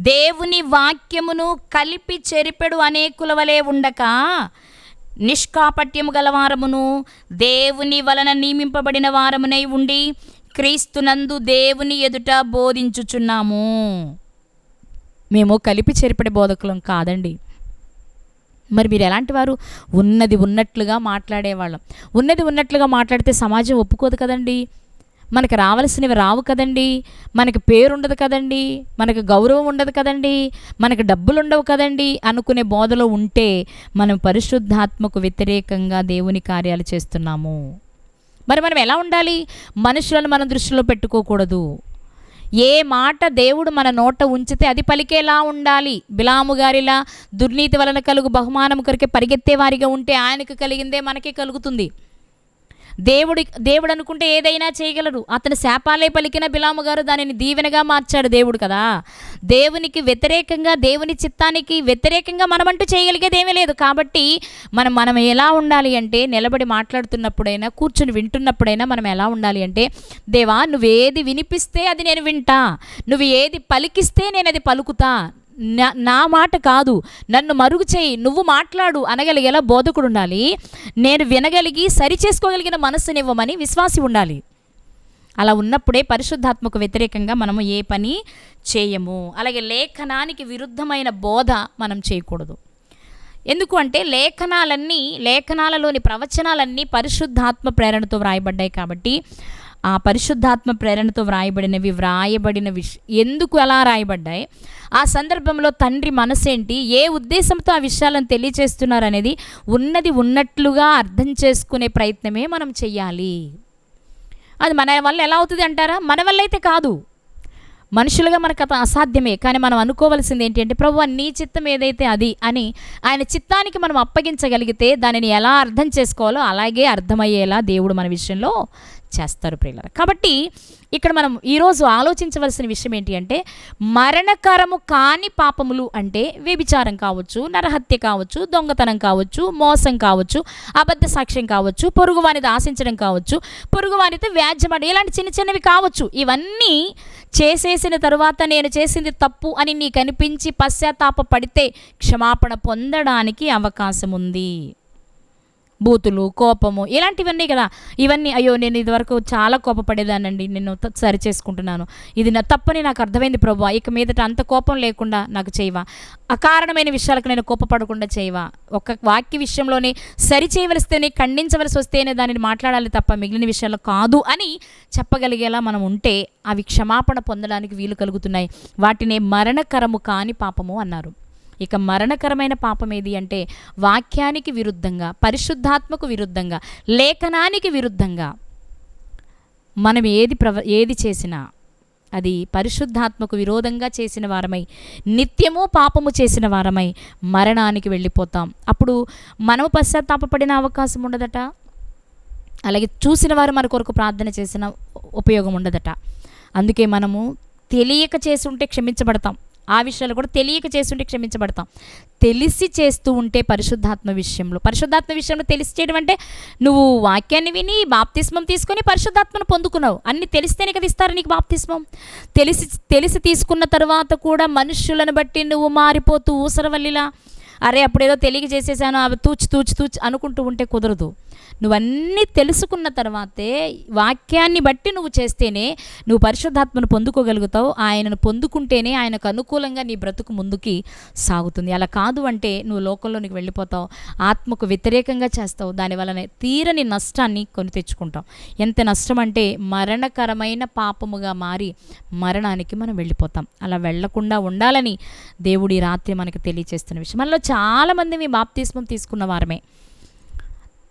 దేవుని వాక్యమును కలిపి చెరిపెడు అనేకుల వలె ఉండక నిష్కాపట్యము గలవారమును దేవుని వలన నియమింపబడిన వారమునై ఉండి క్రీస్తునందు దేవుని ఎదుట బోధించుచున్నాము. మేము కలిపి చెరిపెడే బోధకులం కాదండి. మరి మీరు ఎలాంటి వారు? ఉన్నది ఉన్నట్లుగా మాట్లాడేవాళ్ళం. ఉన్నది ఉన్నట్లుగా మాట్లాడితే సమాజం ఒప్పుకోదు కదండి. మనకు రావాల్సినవి రావు కదండి, మనకి పేరు ఉండదు కదండి, మనకు గౌరవం ఉండదు కదండి, మనకు డబ్బులు ఉండవు కదండి అనుకునే బోధలో ఉంటే మనం పరిశుద్ధాత్మకు వ్యతిరేకంగా దేవుని కార్యాలు చేస్తున్నాము. మరి మనం ఎలా ఉండాలి? మనుషులను మనం దృష్టిలో పెట్టుకోకూడదు. ఏ మాట దేవుడు మన నోట ఉంచితే అది పలికేలా ఉండాలి. బిలాము గారిలా దుర్నీతి వలన కలుగు బహుమానం కొరికే పరిగెత్తేవారిగా ఉంటే ఆయనకు కలిగిందే మనకి కలుగుతుంది. దేవుడు అనుకుంటే ఏదైనా చేయగలరు. అతని శాపాలే పలికిన బిలాము గారు దానిని దీవెనగా మార్చాడు దేవుడు కదా. దేవునికి వ్యతిరేకంగా, దేవుని చిత్తానికి వ్యతిరేకంగా మనమంటూ చేయగలిగేది ఏమీ లేదు. కాబట్టి మనం ఎలా ఉండాలి అంటే, నిలబడి మాట్లాడుతున్నప్పుడైనా, కూర్చుని వింటున్నప్పుడైనా మనం ఎలా ఉండాలి అంటే, దేవా నువ్వేది వినిపిస్తే అది నేను వింటా, నువ్వు ఏది పలికిస్తే నేను అది పలుకుతా, నా మాట కాదు, నన్ను మరుగు చేయి, నువ్వు మాట్లాడు అనగలిగేలా బోధకుడు ఉండాలి. నేను వినగలిగి సరిచేసుకోగలిగిన మనస్సునివ్వమని విశ్వాసి ఉండాలి. అలా ఉన్నప్పుడే పరిశుద్ధాత్మకు వ్యతిరేకంగా మనము ఏ పని చేయము. అలాగే లేఖనానికి విరుద్ధమైన బోధ మనం చేయకూడదు. ఎందుకు అంటే లేఖనాలలోని ప్రవచనాలన్నీ పరిశుద్ధాత్మ ప్రేరణతో వ్రాయబడ్డాయి. కాబట్టి ఆ పరిశుద్ధాత్మ ప్రేరణతో వ్రాయబడిన ఎందుకు అలా రాయబడ్డాయి, ఆ సందర్భంలో తండ్రి మనసేంటి, ఏ ఉద్దేశంతో ఆ విషయాలను తెలియచేస్తున్నారు అనేది ఉన్నది ఉన్నట్లుగా అర్థం చేసుకునే ప్రయత్నమే మనం చెయ్యాలి. అది మన వల్ల ఎలా అవుతుంది అంటారా? మన వల్ల అయితే కాదు, మనుషులుగా మనకు అది అసాధ్యమే. కానీ మనం అనుకోవాల్సింది ఏంటి అంటే, ప్రభువా నీ చిత్తం ఏదైతే అది అని ఆయన చిత్తానికి మనం అప్పగించగలిగితే దానిని ఎలా అర్థం చేసుకోవాలో అలాగే అర్థమయ్యేలా దేవుడు మన విషయంలో చేస్తారు ప్రియులారా. కాబట్టి ఇక్కడ మనం ఈరోజు ఆలోచించవలసిన విషయం ఏంటి అంటే, మరణకరము కాని పాపములు అంటే వ్యభిచారం కావచ్చు, నరహత్య కావచ్చు, దొంగతనం కావచ్చు, మోసం కావచ్చు, అబద్ధ సాక్ష్యం కావచ్చు, పొరుగువానిది ఆశించడం కావచ్చు, పొరుగువానితో వ్యాజ్యమడం, ఇలాంటి చిన్న చిన్నవి కావచ్చు. ఇవన్నీ చేసేసిన తరువాత నేను చేసింది తప్పు అని నీకు అనిపించి పశ్చాత్తాప పడితే క్షమాపణ పొందడానికి అవకాశం ఉంది. బూతులు, కోపము ఇలాంటివన్నీ కదా. ఇవన్నీ అయ్యో నేను ఇదివరకు చాలా కోపపడేదానండి, నేను సరి చేసుకుంటున్నాను, ఇది నా తప్పని నాకు అర్థమైంది ప్రభువా, ఇక మీదట అంత కోపం లేకుండా నాకు చేయవా, అకారణమైన విషయాలకు నేను కోపపడకుండా చేయవా, ఒక వాక్య విషయంలోనే సరి చేయవలస్తేనే, ఖండించవలసి వస్తేనే దానిని మాట్లాడాలి తప్ప మిగిలిన విషయాల్లో కాదు అని చెప్పగలిగేలా మనం ఉంటే అవి క్షమాపణ పొందడానికి వీలు కలుగుతున్నాయి. వాటినే మరణకరము కాని పాపము అన్నారు. ఇక మరణకరమైన పాపం ఏది అంటే, వాక్యానికి విరుద్ధంగా, పరిశుద్ధాత్మకు విరుద్ధంగా, లేఖనానికి విరుద్ధంగా మనం ఏది చేసినా అది పరిశుద్ధాత్మకు విరోధంగా చేసిన వారమై, నిత్యము పాపము చేసిన వారమై మరణానికి వెళ్ళిపోతాం. అప్పుడు మనము పశ్చాత్తాపపడిన అవకాశం ఉండదట. అలాగే చూసిన వారు మన కొరకు ప్రార్థన చేసిన ఉపయోగం ఉండదట. అందుకే మనము తెలియక చేసుంటే క్షమించబడతాం, ఆ విషయాలు కూడా తెలియక చేస్తుంటే క్షమించబడతాం. తెలిసి చేస్తూ ఉంటే పరిశుద్ధాత్మ విషయంలో తెలిసి చేయడం అంటే, నువ్వు వాక్యాన్ని విని బాప్తిస్మం తీసుకొని పరిశుద్ధాత్మను పొందుకున్నావు, అన్ని తెలిస్తేనే కదా ఇస్తారు నీకు బాప్తిస్మం. తెలిసి తీసుకున్న తర్వాత కూడా మనుషులను బట్టి నువ్వు మారిపోతూ ఊసరవల్లిలా, అరే అప్పుడేదో తెలియక చేసేసాను, అవి తూచి అనుకుంటూ ఉంటే కుదరదు. నువ్వన్నీ తెలుసుకున్న తర్వాతే వాక్యాన్ని బట్టి నువ్వు చేస్తేనే నువ్వు పరిశుద్ధాత్మను పొందుకోగలుగుతావు. ఆయనను పొందుకుంటేనే ఆయనకు అనుకూలంగా నీ బ్రతుకు ముందుకి సాగుతుంది. అలా కాదు అంటే నువ్వు లోకంలోనికి వెళ్ళిపోతావు, ఆత్మకు వ్యతిరేకంగా చేస్తావు, దానివల్లనే తీరని నష్టాన్ని కొని తెచ్చుకుంటాం. ఎంత నష్టం అంటే మరణకరమైన పాపముగా మారి మరణానికి మనం వెళ్ళిపోతాం. అలా వెళ్లకుండా ఉండాలని దేవుడి రాత్రి మనకు తెలియచేస్తున్న విషయం. మనలో చాలామంది మీ బాప్తిస్మం తీసుకున్న వారమే,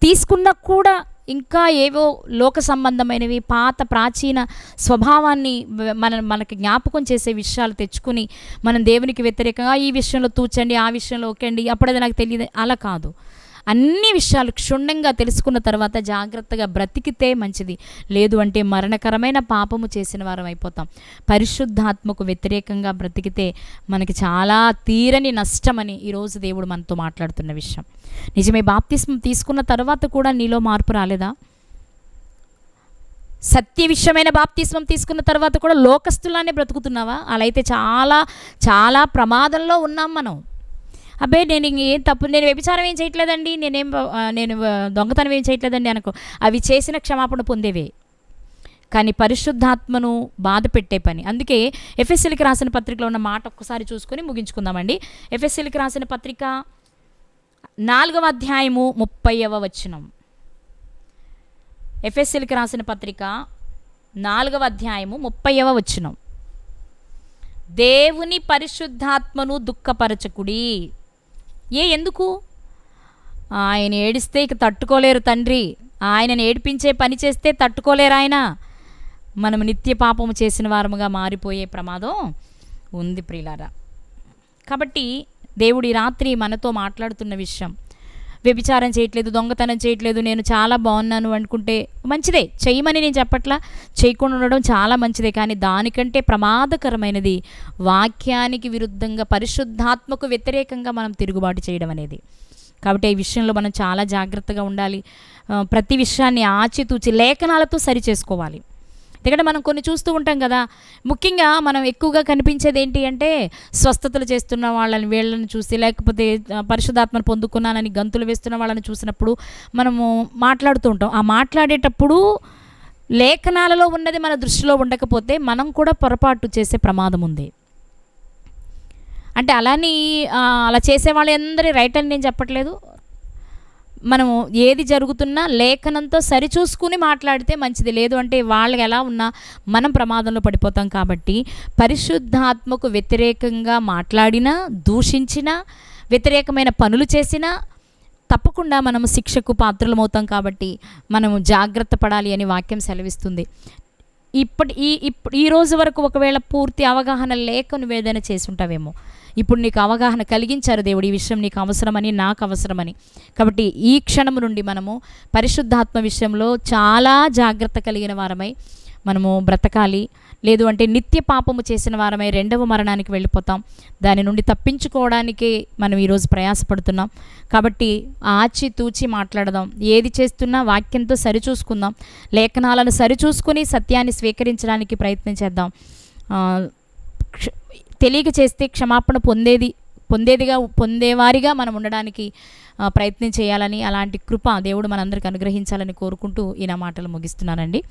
తీసుకున్నా కూడా ఇంకా ఏవో లోక సంబంధమైనవి పాత ప్రాచీన స్వభావాన్ని మనకి జ్ఞాపకం చేసే విషయాలు తెచ్చుకుని మనం దేవునికి వ్యతిరేకంగా ఈ విషయంలో తూచండి, ఆ విషయంలో ఒకండి, అప్పుడది నాకు తెలియదు, అలా కాదు. అన్ని విషయాలు క్షుణ్ణంగా తెలుసుకున్న తర్వాత జాగ్రత్తగా బ్రతికితే మంచిది. లేదు అంటే మరణకరమైన పాపము చేసిన వారం అయిపోతాం. పరిశుద్ధాత్మకు వ్యతిరేకంగా బ్రతికితే మనకి చాలా తీరని నష్టమని ఈరోజు దేవుడు మనతో మాట్లాడుతున్న విషయం నిజమే. బాప్తిస్మం తీసుకున్న తర్వాత కూడా నీలో మార్పు రాలేదా? సత్య విషయమైన బాప్తిస్మం తీసుకున్న తర్వాత కూడా లోకస్తులానే బ్రతుకుతున్నావా? అలా అయితే చాలా చాలా ప్రమాదంలో ఉన్నాం మనం. అబ్బే నేను ఏం తప్పు, నేను వ్యభిచారం ఏం చేయట్లేదండి, నేను దొంగతనం ఏం చేయట్లేదండి అనుకో, అవి చేసిన క్షమాపణ పొందేవే, కానీ పరిశుద్ధాత్మను బాధ పెట్టే పని. అందుకే ఎఫెసీయులకు రాసిన పత్రికలో ఉన్న మాట ఒక్కసారి చూసుకొని ముగించుకుందామండి. ఎఫెసీయులకు రాసిన పత్రిక 4వ అధ్యాయము 30వ వచనం. ఎఫెసీయులకు రాసిన పత్రిక 4వ అధ్యాయము 30వ వచనం. దేవుని పరిశుద్ధాత్మను దుఃఖపరచకుడి. ఎందుకు? ఆయన ఏడిస్తే ఇక తట్టుకోలేరు తండ్రి, ఆయనను ఏడిపించే పని చేస్తే తట్టుకోలేరు ఆయన. మనం నిత్య పాపము చేసిన వారముగా మారిపోయే ప్రమాదం ఉంది ప్రియులారా. కాబట్టి దేవుడి రాత్రి మనతో మాట్లాడుతున్న విషయం, వ్యభిచారం చేయట్లేదు, దొంగతనం చేయట్లేదు, నేను చాలా బాగున్నాను అనుకుంటే మంచిదే, చేయమని నేను చెప్పట్లా, చేయకుండా ఉండడం చాలా మంచిదే. కానీ దానికంటే ప్రమాదకరమైనది వాక్యానికి విరుద్ధంగా పరిశుద్ధాత్మకు వ్యతిరేకంగా మనం తిరుగుబాటు చేయడం అనేది. కాబట్టి ఈ విషయంలో మనం చాలా జాగ్రత్తగా ఉండాలి. ప్రతి విషయాన్ని ఆచితూచి లేఖనాలతో సరి చేసుకోవాలి. ఎందుకంటే మనం కొన్ని చూస్తూ ఉంటాం కదా, ముఖ్యంగా మనం ఎక్కువగా కనిపించేది ఏంటి అంటే స్వస్థతలు చేస్తున్న వాళ్ళని వీళ్ళని చూసి, లేకపోతే పరిశుద్ధాత్మను పొందుకున్నానని గంతులు వేస్తున్న వాళ్ళని చూసినప్పుడు మనము మాట్లాడుతూ ఉంటాం. ఆ మాట్లాడేటప్పుడు లేఖనాలలో ఉన్నది మన దృష్టిలో ఉండకపోతే మనం కూడా పొరపాటు చేసే ప్రమాదం ఉంది. అంటే అలా చేసేవాళ్ళు అందరి రైట్ అని నేను చెప్పట్లేదు. మనము ఏది జరుగుతున్నా లేఖనంతో సరిచూసుకుని మాట్లాడితే మంచిది. లేదు అంటే వాళ్ళకి ఎలా ఉన్నా మనం ప్రమాదంలో పడిపోతాం. కాబట్టి పరిశుద్ధాత్మకు వ్యతిరేకంగా మాట్లాడినా, దూషించినా, వ్యతిరేకమైన పనులు చేసినా తప్పకుండా మనము శిక్షకు పాత్రలమవుతాం. కాబట్టి మనము జాగ్రత్త పడాలి అని వాక్యం సెలవిస్తుంది. ఈ రోజు వరకు ఒకవేళ పూర్తి అవగాహన లేక నువ్వు ఏదైనా చేసి ఉంటావేమో, ఇప్పుడు నీకు అవగాహన కలిగించారు దేవుడు, ఈ విషయం నీకు అవసరమని, నాకు అవసరమని. కాబట్టి ఈ క్షణం నుండి మనము పరిశుద్ధాత్మ విషయంలో చాలా జాగ్రత్త కలిగిన వారమై మనము బ్రతకాలి. లేదు అంటే నిత్య పాపము చేసిన వారమై రెండవ మరణానికి వెళ్ళిపోతాం. దాని నుండి తప్పించుకోవడానికి మనం ఈరోజు ప్రయాసపడుతున్నాం. కాబట్టి ఆచితూచి మాట్లాడదాం. ఏది చేస్తున్నా వాక్యంతో సరిచూసుకుందాం. లేఖనాలను సరిచూసుకుని సత్యాన్ని స్వీకరించడానికి ప్రయత్నం చేద్దాం. తెలియక చేస్తే క్షమాపణ పొందేవారిగా మనం ఉండడానికి ప్రయత్నం చేయాలని, అలాంటి కృప దేవుడు మనందరికీ అనుగ్రహించాలని కోరుకుంటూ ఈ నా మాటలు ముగిస్తున్నానండి.